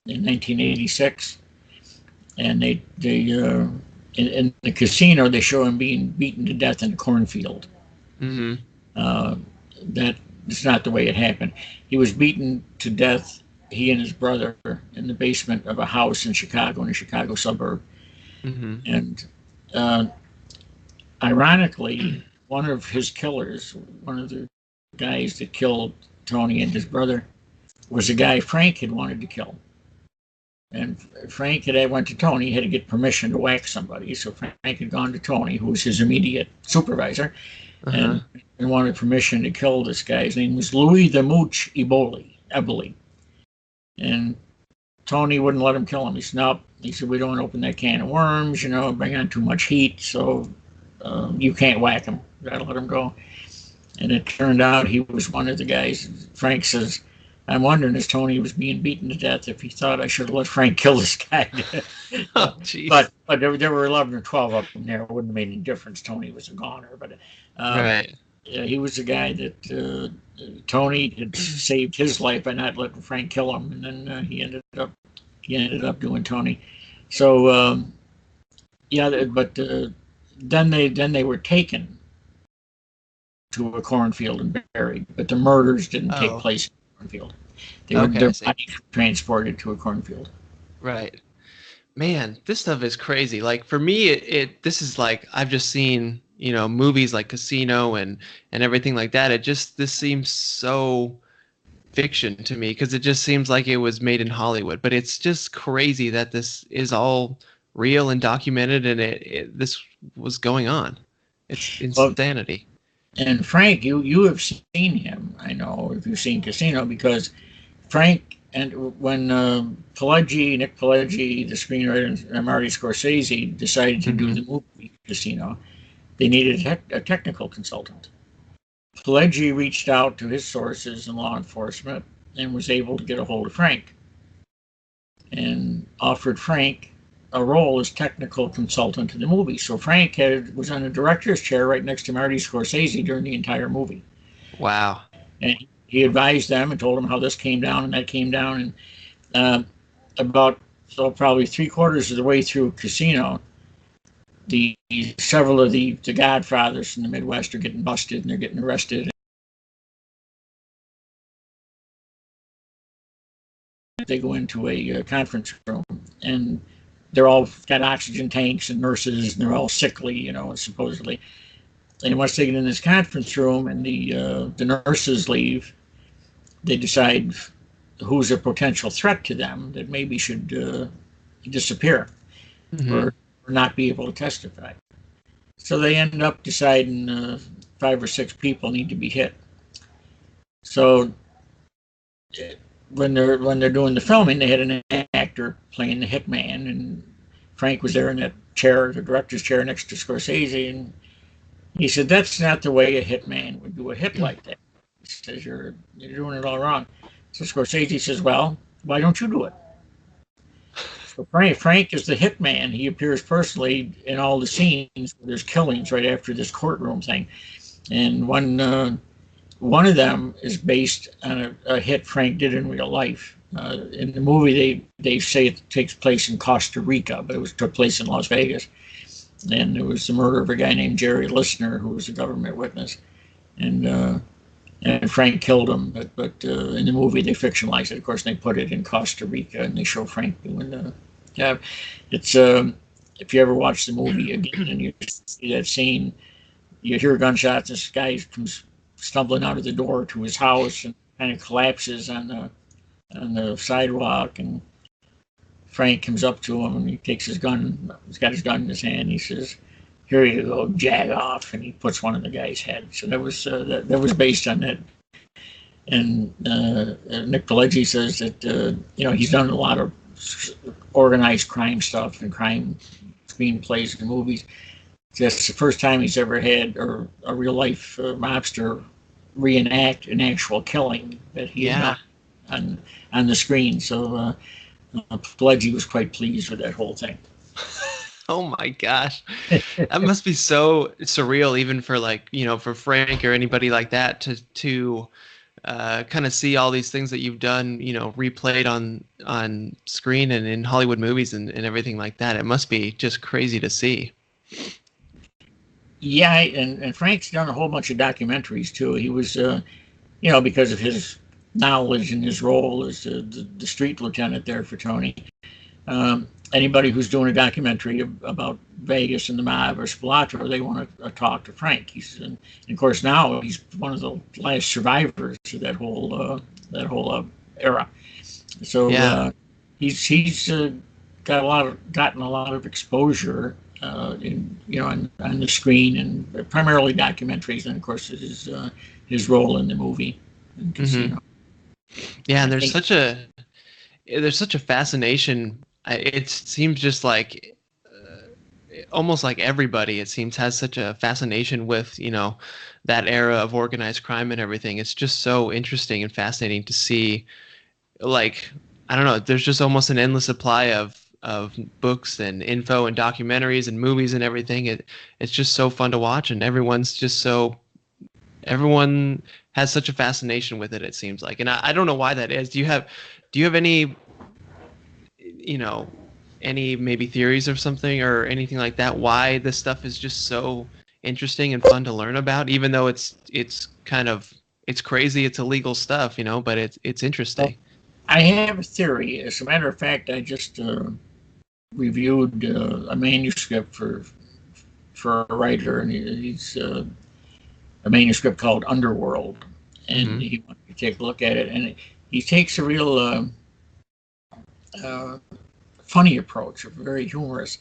in 1986, and they in the casino they show him being beaten to death in a cornfield. That is not the way it happened. He was beaten to death, he and his brother, in the basement of a house in Chicago, in a Chicago suburb. And ironically, one of his killers, one of the guys that killed Tony and his brother, was a guy Frank had wanted to kill. And Frank went to Tony, had to get permission to whack somebody. So Frank had gone to Tony, who was his immediate supervisor, and wanted permission to kill this guy. His name was Louis the Mooch Eboli. And Tony wouldn't let him kill him. He said, no. He said, we don't want to open that can of worms, bring on too much heat, so you can't whack him. You got to let him go. And it turned out he was one of the guys. Frank says, I'm wondering, as Tony was being beaten to death, if he thought I should have let Frank kill this guy. Oh, jeez. But there were 11 or 12 of them there. It wouldn't have made any difference. Tony was a goner. But right. He was the guy that Tony had saved his life by not letting Frank kill him. And then he ended up doing Tony. So, then they were taken to a cornfield and buried. But the murders didn't take place in a cornfield. Their bodies were transported to a cornfield. Right. Man, this stuff is crazy. Like for me, this is like I've just seen, movies like Casino and everything like that. This seems so fiction to me because it just seems like it was made in Hollywood. But it's just crazy that this is all real and documented, and this was going on. It's insanity. And Frank, you have seen him, I know, if you've seen Casino, because Frank, and when Nick Pileggi, the screenwriter, and Marty Scorsese decided to do the movie Casino, they needed a technical consultant. Pileggi reached out to his sources in law enforcement and was able to get a hold of Frank and offered Frank a role as technical consultant to the movie. So Frank was on a director's chair right next to Marty Scorsese during the entire movie. Wow. And he advised them and told them how this came down and that came down. And probably 3/4 of the way through Casino, several of the Godfathers from the Midwest are getting busted and they're getting arrested. They go into a conference room and they're all got oxygen tanks and nurses, and they're all sickly, supposedly. And once they get in this conference room and the nurses leave, they decide who's a potential threat to them that maybe should disappear or not be able to testify. So they end up deciding 5 or 6 people need to be hit. So when they're doing the filming, they had an actor playing the hitman, and Frank was there in that chair, the director's chair next to Scorsese, and He said, that's not the way a hitman would do a hit like that. He says, you're doing it all wrong. So Scorsese says, well, why don't you do it? So Frank is the hitman. He appears personally in all the scenes where there's killings right after this courtroom thing. And one of them is based on a hit Frank did in real life. In the movie, they say it takes place in Costa Rica, but took place in Las Vegas. And it was the murder of a guy named Jerry Listener, who was a government witness. And Frank killed him, but in the movie they fictionalized it. Of course, they put it in Costa Rica, and they show Frank doing the. Yeah, it's if you ever watch the movie again and you see that scene, you hear gunshots. This guy comes stumbling out of the door to his house and kind of collapses on the sidewalk, and Frank comes up to him and he takes his gun. He's got his gun in his hand. He says, "Here you go, jag off," and he puts one in the guy's head. So that was based on that. And Nick Pileggi says that he's done a lot of organized crime stuff and crime screenplays and movies. That's the first time he's ever had a real life mobster reenact an actual killing that he had done on the screen. So Pileggi was quite pleased with that whole thing. Oh my gosh. That must be so surreal, even for for Frank or anybody like that to kind of see all these things that you've done, replayed on screen and in Hollywood movies and everything like that. It must be just crazy to see. Yeah, and Frank's done a whole bunch of documentaries too. He was, because of his knowledge and his role as the street lieutenant there for Tony. Anybody who's doing a documentary about Vegas and the mob or Spilotro, they want to talk to Frank. And of course now he's one of the last survivors of that whole era. So he's gotten a lot of exposure on the screen and primarily documentaries, and of course his role in the movie. Mm-hmm. Yeah, and there's such a fascination. It seems just like almost like everybody, it seems, has such a fascination with that era of organized crime and everything. It's just so interesting and fascinating to see. Like, I don't know, there's just almost an endless supply of books and info and documentaries and movies and everything. It's just so fun to watch, and everyone has such a fascination with it, it seems like. And I don't know why that is. Do you have any any maybe theories or something or anything like that, why this stuff is just so interesting and fun to learn about, even though it's crazy, it's illegal stuff, but it's interesting? I have a theory. As a matter of fact, I just reviewed a manuscript for a writer, and he's a manuscript called Underworld, and Mm-hmm. he wanted to take a look at it, and he takes a real funny approach, very humorous,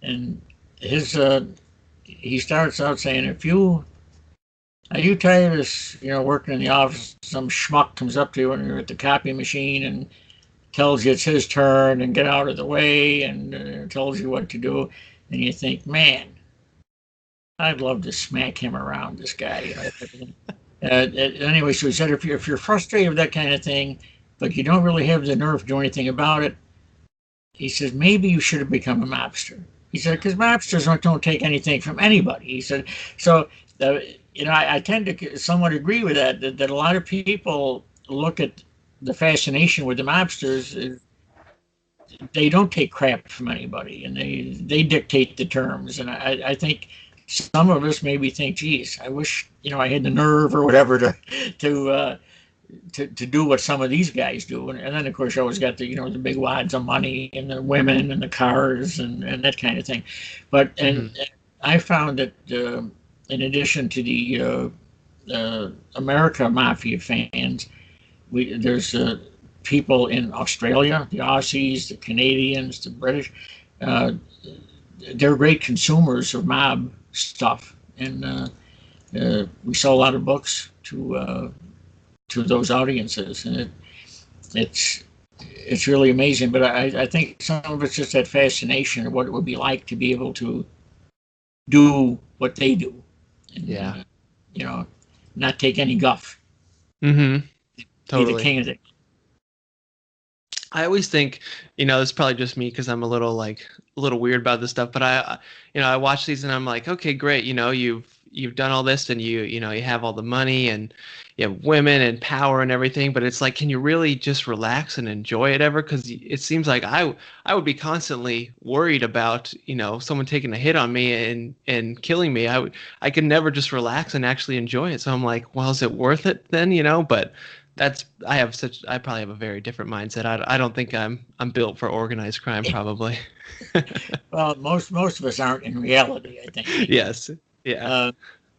and he starts out saying, are you tired of working in the office? Some schmuck comes up to you when you're at the copy machine and tells you it's his turn and get out of the way and tells you what to do, and you think, man, I'd love to smack him around, this guy. Anyway, so he said, if you're frustrated with that kind of thing, but you don't really have the nerve to do anything about it, he says, maybe you should have become a mobster. He said, because mobsters don't take anything from anybody. He said, so, I tend to somewhat agree with that a lot of people look at the fascination with the mobsters. They don't take crap from anybody, and they dictate the terms. And I think some of us maybe think, geez, I wish, I had the nerve or whatever to do what some of these guys do. And then, of course, you always got the big wads of money and the women and the cars and that kind of thing. But and I found that in addition to the America Mafia fans, there's people in Australia, the Aussies, the Canadians, the British. They're great consumers of mob stuff, and we sell a lot of books to those audiences, and it's really amazing. But I think some of it's just that fascination of what it would be like to be able to do what they do. and Yeah. you know, not take any guff. Mm-hmm. Be the Totally. king of it. I always think, it's probably just me because I'm a little weird about this stuff. But I watch these and I'm like, okay, great. You've done all this and you have all the money and you have women and power and everything. But it's like, can you really just relax and enjoy it ever? Because it seems like I would be constantly worried about someone taking a hit on me and killing me. I could never just relax and actually enjoy it. So I'm like, well, is it worth it then? But I probably have a very different mindset. I don't think I'm built for organized crime probably. Well, most of us aren't in reality, I think. Yes. Yeah. Uh,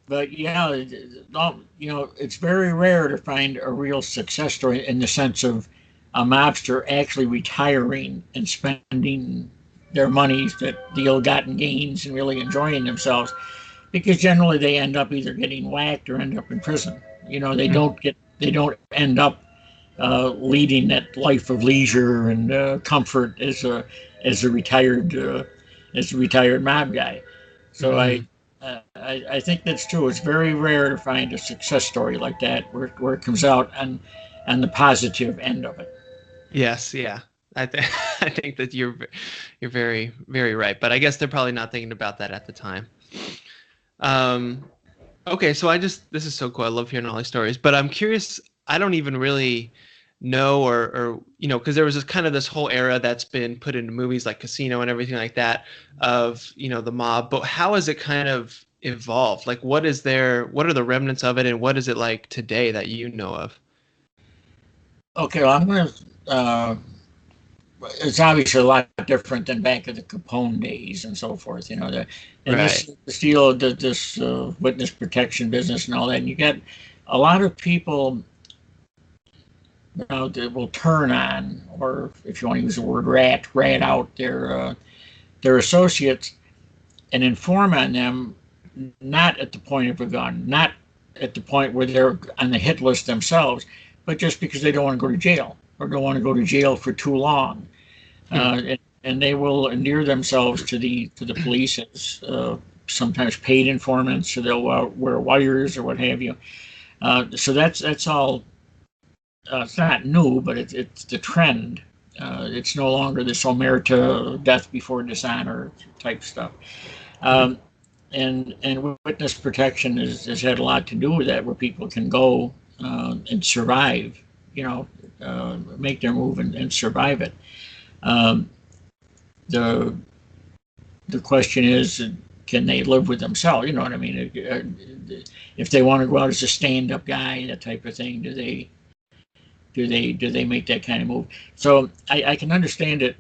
but it's very rare to find a real success story in the sense of a mobster actually retiring and spending their monies, that the ill-gotten gains, and really enjoying themselves. Because generally they end up either getting whacked or end up in prison. They don't end up leading that life of leisure and comfort as a retired mob guy. So Mm-hmm. I think that's true. It's very rare to find a success story like that where it comes out on the positive end of it. Yes, yeah. I think that you're very very right, but I guess they're probably not thinking about that at the time. Um okay, so this is so cool. I love hearing all these stories, but I'm curious. I don't even really know or because there was this kind of this whole era that's been put into movies like Casino and everything like that of the mob, but how has it kind of evolved? Like what are the remnants of it and what is it like today that you know of? Okay, well, I'm going to. It's obviously a lot different than back in the Capone days and so forth. And Right. this deal, this witness protection business and all that. And you get a lot of people that will turn on, or if you want to use the word rat out their associates and inform on them, not at the point of a gun, not at the point where they're on the hit list themselves, but just because they don't want to go to jail or don't want to go to jail for too long. Hmm. And they will endear themselves to the police as sometimes paid informants, so they'll wear wires or what have you. So that's all. It's not new, but it's the trend. It's no longer this omerta, death before dishonor type stuff. Hmm. Um, and witness protection has had a lot to do with that, where people can go and survive. Make their move and survive it. Um, the the question is, can they live with themselves? You know what I mean? If they want to go out as a stand-up guy, that type of thing, do they make that kind of move? So I can understand it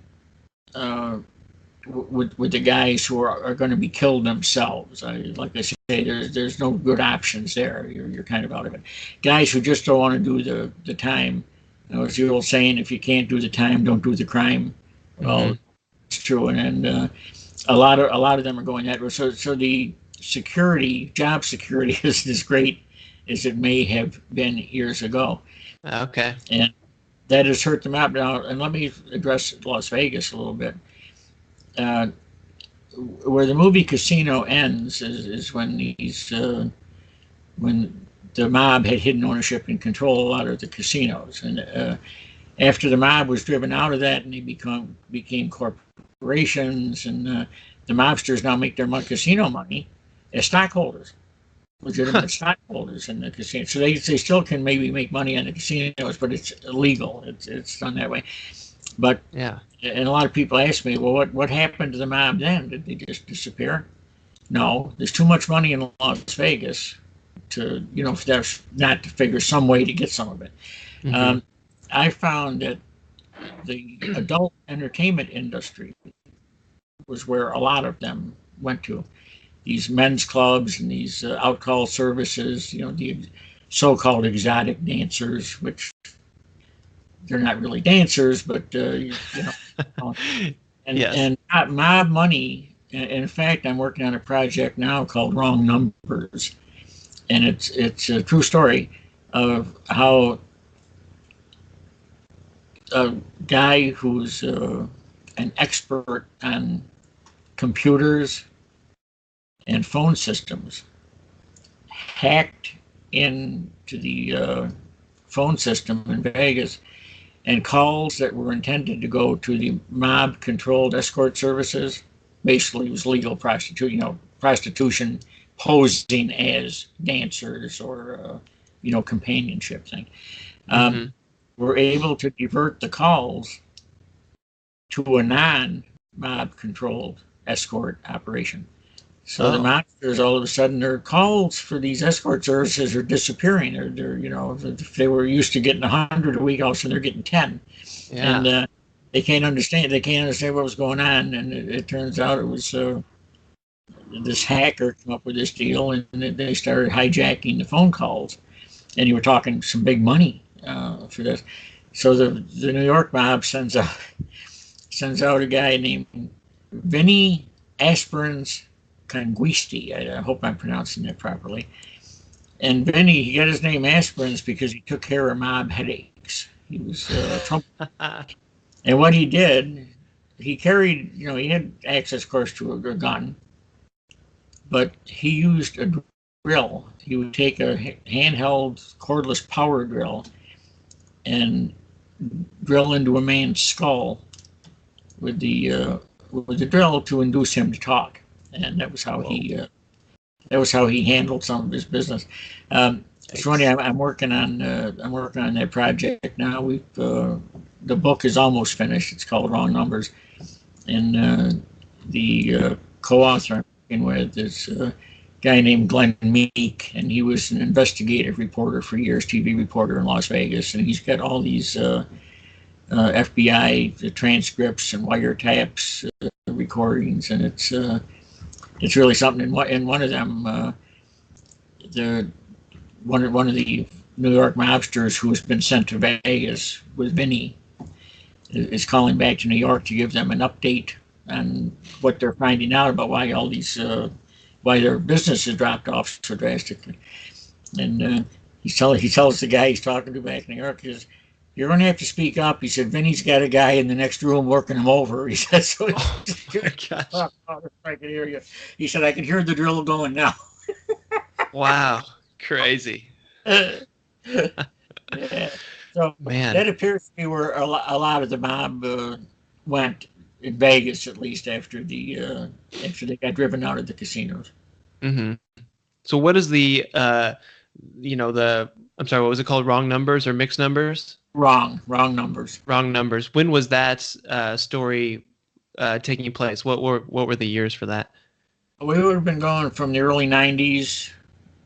with the guys who are going to be killed themselves. Like I say, there's no good options there. You're kind of out of it. Guys who just don't want to do the time. It's the old saying: if you can't do the time, don't do the crime. Well, Hmm. it's true, and a lot of them are going that way. So the job security isn't as great as it may have been years ago, Okay. and that has hurt them out now. And let me address Las Vegas a little bit. Uh, where the movie Casino ends is when when the mob had hidden ownership and control a lot of the casinos, and after the mob was driven out of that and they became corporations, and the mobsters now make their casino money as stockholders, legitimate stockholders in the casino. So they still can maybe make money on the casinos, but it's illegal. It's done that way. But Yeah. and a lot of people ask me, well, what happened to the mob then? Did they just disappear? No, there's too much money in Las Vegas to for that not to figure some way to get some of it. Hmm. Um, I found that the adult entertainment industry was where a lot of them went to. These men's clubs and these out-call services, the so-called exotic dancers, which they're not really dancers, but Yes. and mob money. In fact, I'm working on a project now called Wrong Numbers, and it's a true story of how a guy who's an expert on computers and phone systems hacked into the phone system in Vegas, and calls that were intended to go to the mob-controlled escort services. Basically, it was legal prostitution, prostitution posing as dancers or companionship thing. Um, Mm-hmm. were able to divert the calls to a non-mob controlled escort operation. So the Oh, mobsters, all of a sudden, their calls for these escort services are disappearing. If they were used to getting 100 a week, all of a sudden they're getting 10, and yeah. they can't understand. They can't understand what was going on, and it turns out it was this hacker came up with this deal, and they started hijacking the phone calls, and you were talking some big money for this. So the New York mob sends out a guy named Vinny Aspirins Conguisti. I hope I'm pronouncing that properly. And Vinny, he got his name Aspirins because he took care of mob headaches. He was Trump. And what he did, he carried, he had access, of course, to a gun, but he used a drill. He would take a handheld cordless power drill and drill into a man's skull with the drill to induce him to talk, and Whoa. that was how he handled some of his business. It's funny. Yikes. I'm working on that project now. The book is almost finished. It's called Wrong Numbers, and the co-author I'm working with is a guy named Glenn Meek, and he was an investigative reporter for years, TV reporter in Las Vegas, and he's got all these FBI transcripts and wiretaps recordings, and it's really something. In one of them, the one of the New York mobsters who has been sent to Vegas with Vinny is calling back to New York to give them an update on what they're finding out about why their business has dropped off so drastically. And he tells the guy he's talking to back in New York, he says, "You're going to have to speak up." He said, "Vinny's got a guy in the next room working him over." He said, "So Oh my gosh. I can hear you." He said, "I can hear the drill going now." Wow. Crazy. Yeah. So Man. that appears to be where a lot of the mob went in Vegas, at least after they got driven out of the casinos. Mm-hmm. So what is the I'm sorry, what was it called? Wrong numbers or mixed numbers? Wrong numbers. Wrong numbers. When was that story taking place? What were the years for that? We would have been going from the early '90s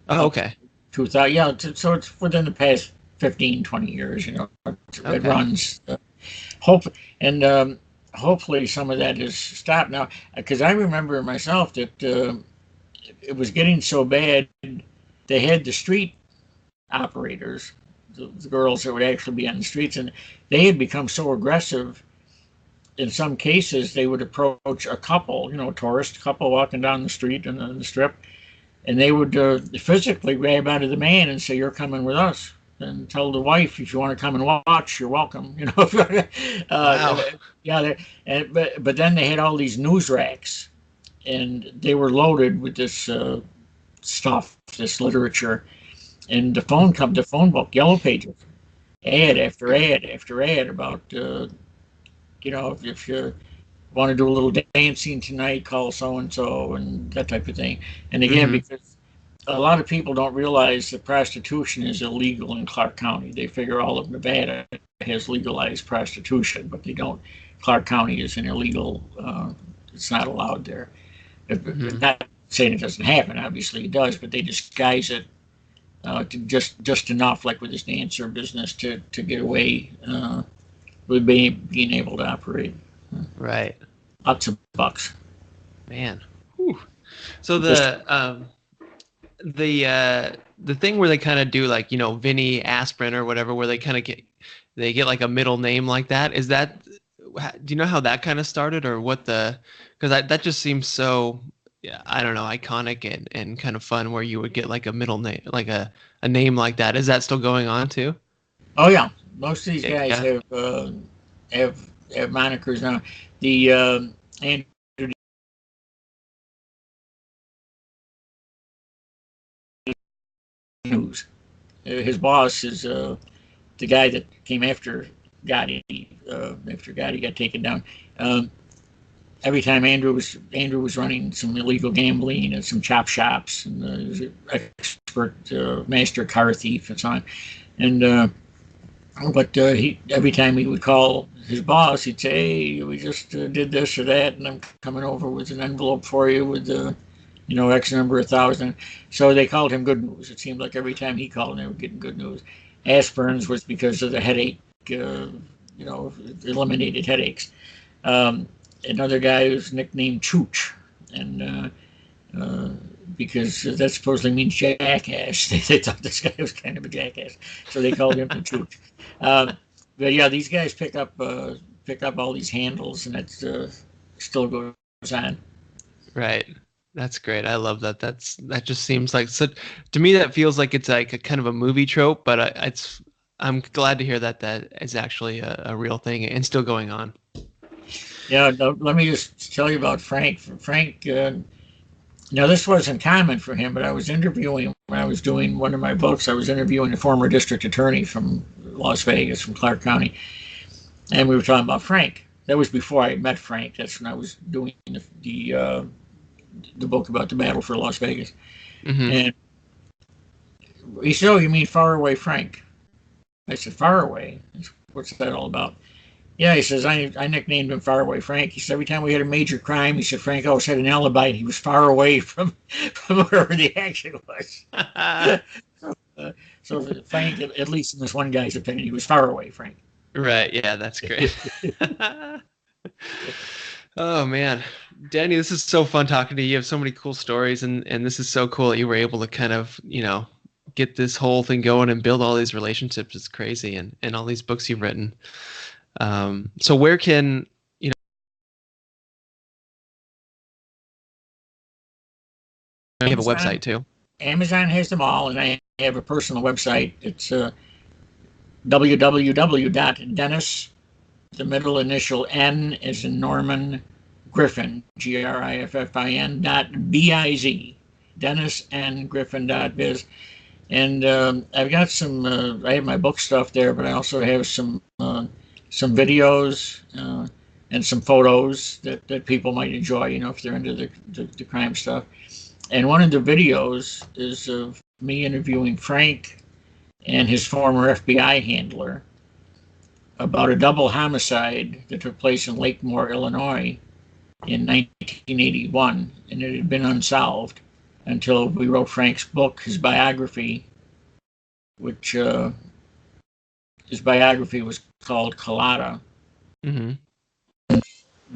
Oh, up okay. 2000. Yeah, so it's within the past 15, 20 years. It Okay. runs. Hope and hopefully some of that is stopped now, because I remember myself that it was getting so bad. They had the street operators, the girls that would actually be on the streets, and they had become so aggressive. In some cases, they would approach a couple, a tourist couple walking down the street and the strip, and they would physically grab out of the man and say, "You're coming with us." And tell the wife, "If you want to come and watch, you're welcome." Wow. Yeah. But then they had all these news racks, and they were loaded with this stuff, this literature, and the phone book, yellow pages, ad after ad after ad about if you want to do a little dancing tonight, call so and so, and that type of thing. And again, Mm-hmm. because a lot of people don't realize that prostitution is illegal in Clark County. They figure all of Nevada has legalized prostitution, but they don't. Clark County is an illegal. It's not allowed there. Mm-hmm. Not saying it doesn't happen. Obviously, it does, but they disguise it to just enough, like with this dancer business, to get away with being able to operate. Right. Lots of bucks. Man. Whew. So Just the thing where they kind of do like, Vinny Aspirin or whatever, where they get like a middle name like that. Do you know how that kind of started, or because that just seems so, yeah, I don't know, iconic and kind of fun, where you would get like a middle name, like a name like that. Is that still going on too? oh yeah, most of these Yeah. guys Yeah. have have monikers now. The Andrew his boss is the guy that came after Gotti. After Gotti got taken down, um, every time Andrew was running some illegal gambling and some chop shops, and he was an expert master car thief and so on. And but he every time he would call his boss, he'd say, "Hey, we just did this or that, and I'm coming over with an envelope for you with X number of thousand." So they called him Good News. It seemed like every time he called, they were getting good news. Aspirins was because of the headache, eliminated headaches. Another guy was nicknamed Chooch, and because that supposedly means jackass. They thought this guy was kind of a jackass, so they called him the Chooch. But yeah, these guys pick up all these handles, and that still goes on. Right. That's great. I love that. That just seems like such, to me that feels like it's like a kind of a movie trope, but I'm glad to hear that is actually a real thing and still going on. Yeah, let me just tell you about Frank. Frank, now this wasn't common for him, but I was interviewing when I was doing one of my books. I was interviewing a former district attorney from Las Vegas, from Clark County, and we were talking about Frank. That was before I met Frank. That's when I was doing the book about the battle for Las Vegas. Mm-hmm. And he said, "Oh, you mean Far Away Frank?" I said, "Far Away? What's that all about?" Yeah, he says, I nicknamed him Far Away Frank. He said every time we had a major crime, he said Frank always had an alibi. He was far away from wherever the action was. So Frank, at least in this one guy's opinion, he was far away, Frank. Right. Yeah, that's great. Oh man, Danny, this is so fun talking to you. You have so many cool stories, and this is so cool that you were able to kind of get this whole thing going and build all these relationships. It's crazy, and all these books you've written. So where can you have a website too? Amazon has them all, and I have a personal website. It's www.dennis, the middle initial N as in Norman, Griffin, GRIFFIN.biz, DennisNGriffin.biz. And I've got some, I have my book stuff there, but I also have some videos and some photos that people might enjoy, if they're into the crime stuff. And one of the videos is of me interviewing Frank and his former FBI handler about a double homicide that took place in Lakemore, Illinois in 1981, and it had been unsolved until we wrote Frank's book, his biography, which his biography was called Cullotta. Mm-hmm.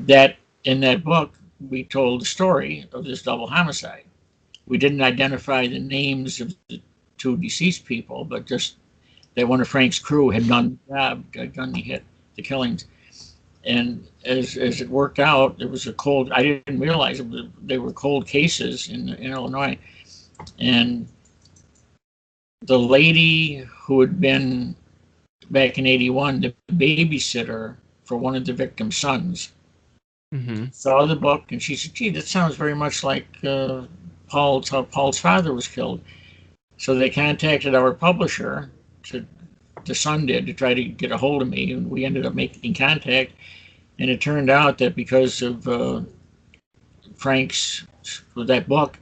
That in that book, we told the story of this double homicide. We didn't identify the names of the two deceased people, but just that one of Frank's crew had done the job, had done the killings. And as it worked out, it was I didn't realize they were cold cases in Illinois. And the lady who had been, back in 81, the babysitter for one of the victim's sons, Mm-hmm. saw the book, and she said, "Gee, that sounds very much like Paul's father was killed." So they contacted our publisher, the son did, to try to get a hold of me, and we ended up making contact. And it turned out that because of Frank's, with that book,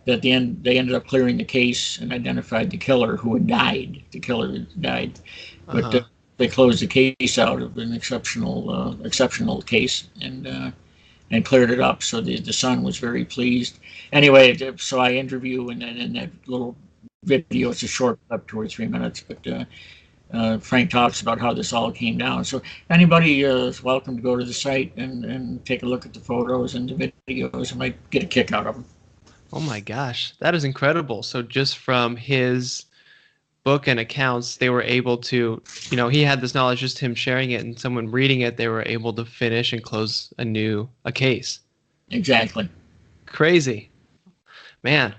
that they ended up clearing the case and identified the killer who had died. The killer had died, but they closed the case out of an exceptional case and cleared it up. So the son was very pleased. Anyway, so I interview, and then in that little video, it's a short clip, 2 or 3 minutes, but Frank talks about how this all came down. So anybody is welcome to go to the site and take a look at the photos and the videos, and might get a kick out of them. Oh my gosh, that is incredible. So just from his book and accounts, they were able to, he had this knowledge, just him sharing it and someone reading it, they were able to finish and close a case. Exactly. Crazy. Man.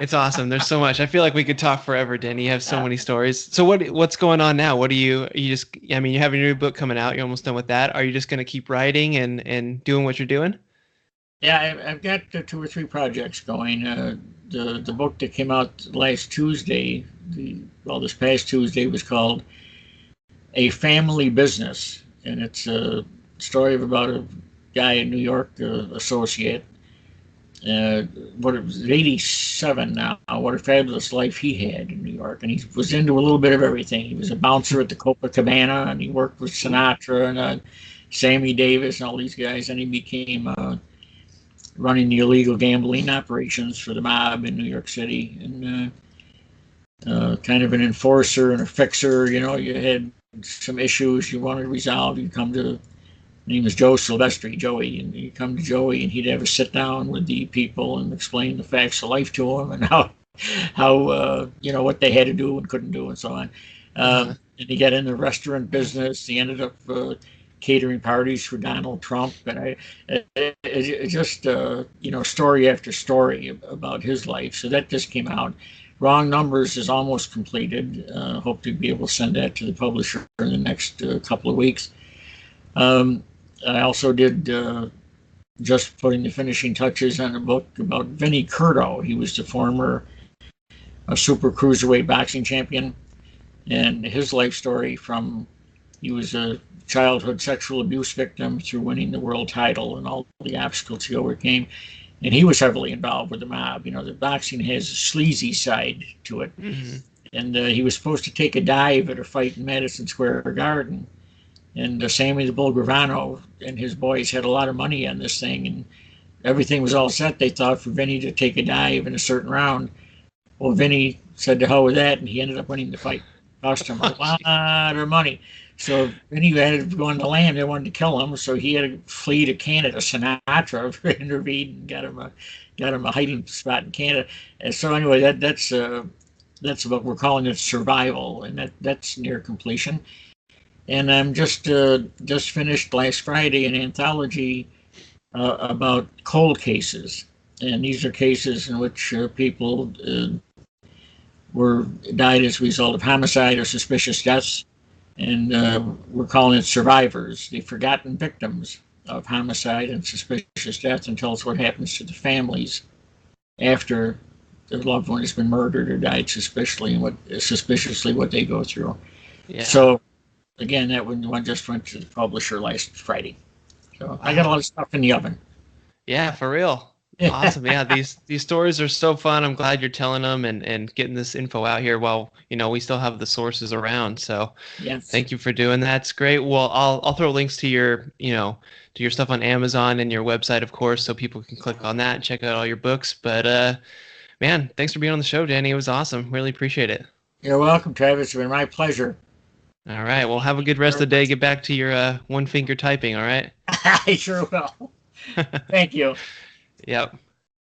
It's awesome. There's so much. I feel like we could talk forever, Denny. You have so many stories. So what's going on now? What are you just, you have your new book coming out. You're almost done with that. Are you just going to keep writing and doing what you're doing? Yeah, I've got 2 or 3 projects going. The book that came out last Tuesday, this past Tuesday, was called A Family Business, and it's a story of about a guy in New York, associate. Uh, what it was 87 now. What a fabulous life he had in New York, and he was into a little bit of everything. He was a bouncer at the Copacabana, and he worked with Sinatra and Sammy Davis and all these guys. And he became running the illegal gambling operations for the mob in New York City, and kind of an enforcer and a fixer. You know, you had some issues you wanted to resolve, you come to, name is Joe Silvestri, Joey, and you come to Joey, and he'd have a sit down with the people and explain the facts of life to them, and how what they had to do and couldn't do and so on. Uh-huh. And he got in the restaurant business. He ended up catering parties for Donald Trump, and it just story after story about his life. So that just came out. Wrong Numbers is almost completed. Hope to be able to send that to the publisher in the next couple of weeks. Um, I also did just putting the finishing touches on a book about Vinny Curto. He was the former super cruiserweight boxing champion, and his life story from he was a childhood sexual abuse victim through winning the world title and all the obstacles he overcame. And he was heavily involved with the mob. You know, the boxing has a sleazy side to it. Mm-hmm. And he was supposed to take a dive at a fight in Madison Square Garden. And Sammy the Bull Gravano and his boys had a lot of money on this thing, and everything was all set, they thought, for Vinny to take a dive in a certain round. Well, Vinny said to hell with that, and he ended up winning the fight. Cost him a lot of money. So Vinny had to go on the land. They wanted to kill him, so he had to flee to Canada. Sinatra intervened and got him a hiding spot in Canada. And so anyway, that's what we're calling it, survival, and that's near completion. And I'm just finished last Friday an anthology about cold cases, and these are cases in which people were died as a result of homicide or suspicious deaths, and we're calling it survivors, the forgotten victims of homicide and suspicious death, and tell us what happens to the families after their loved one has been murdered or died suspiciously, and what they go through. Yeah. So again, that one just went to the publisher last Friday. So I got a Wow. lot of stuff in the oven. Yeah, for real. Awesome. Yeah, these stories are so fun. I'm glad you're telling them and getting this info out here while, we still have the sources around. So Yes. thank you for doing that. It's great. Well, I'll throw links to your stuff on Amazon and your website, of course, so people can click on that and check out all your books. But man, thanks for being on the show, Danny. It was awesome. Really appreciate it. You're welcome, Travis. It's been my pleasure. All right. Well, have a good rest of the day. Get back to your one finger typing, all right? I sure will. Thank you. Yep.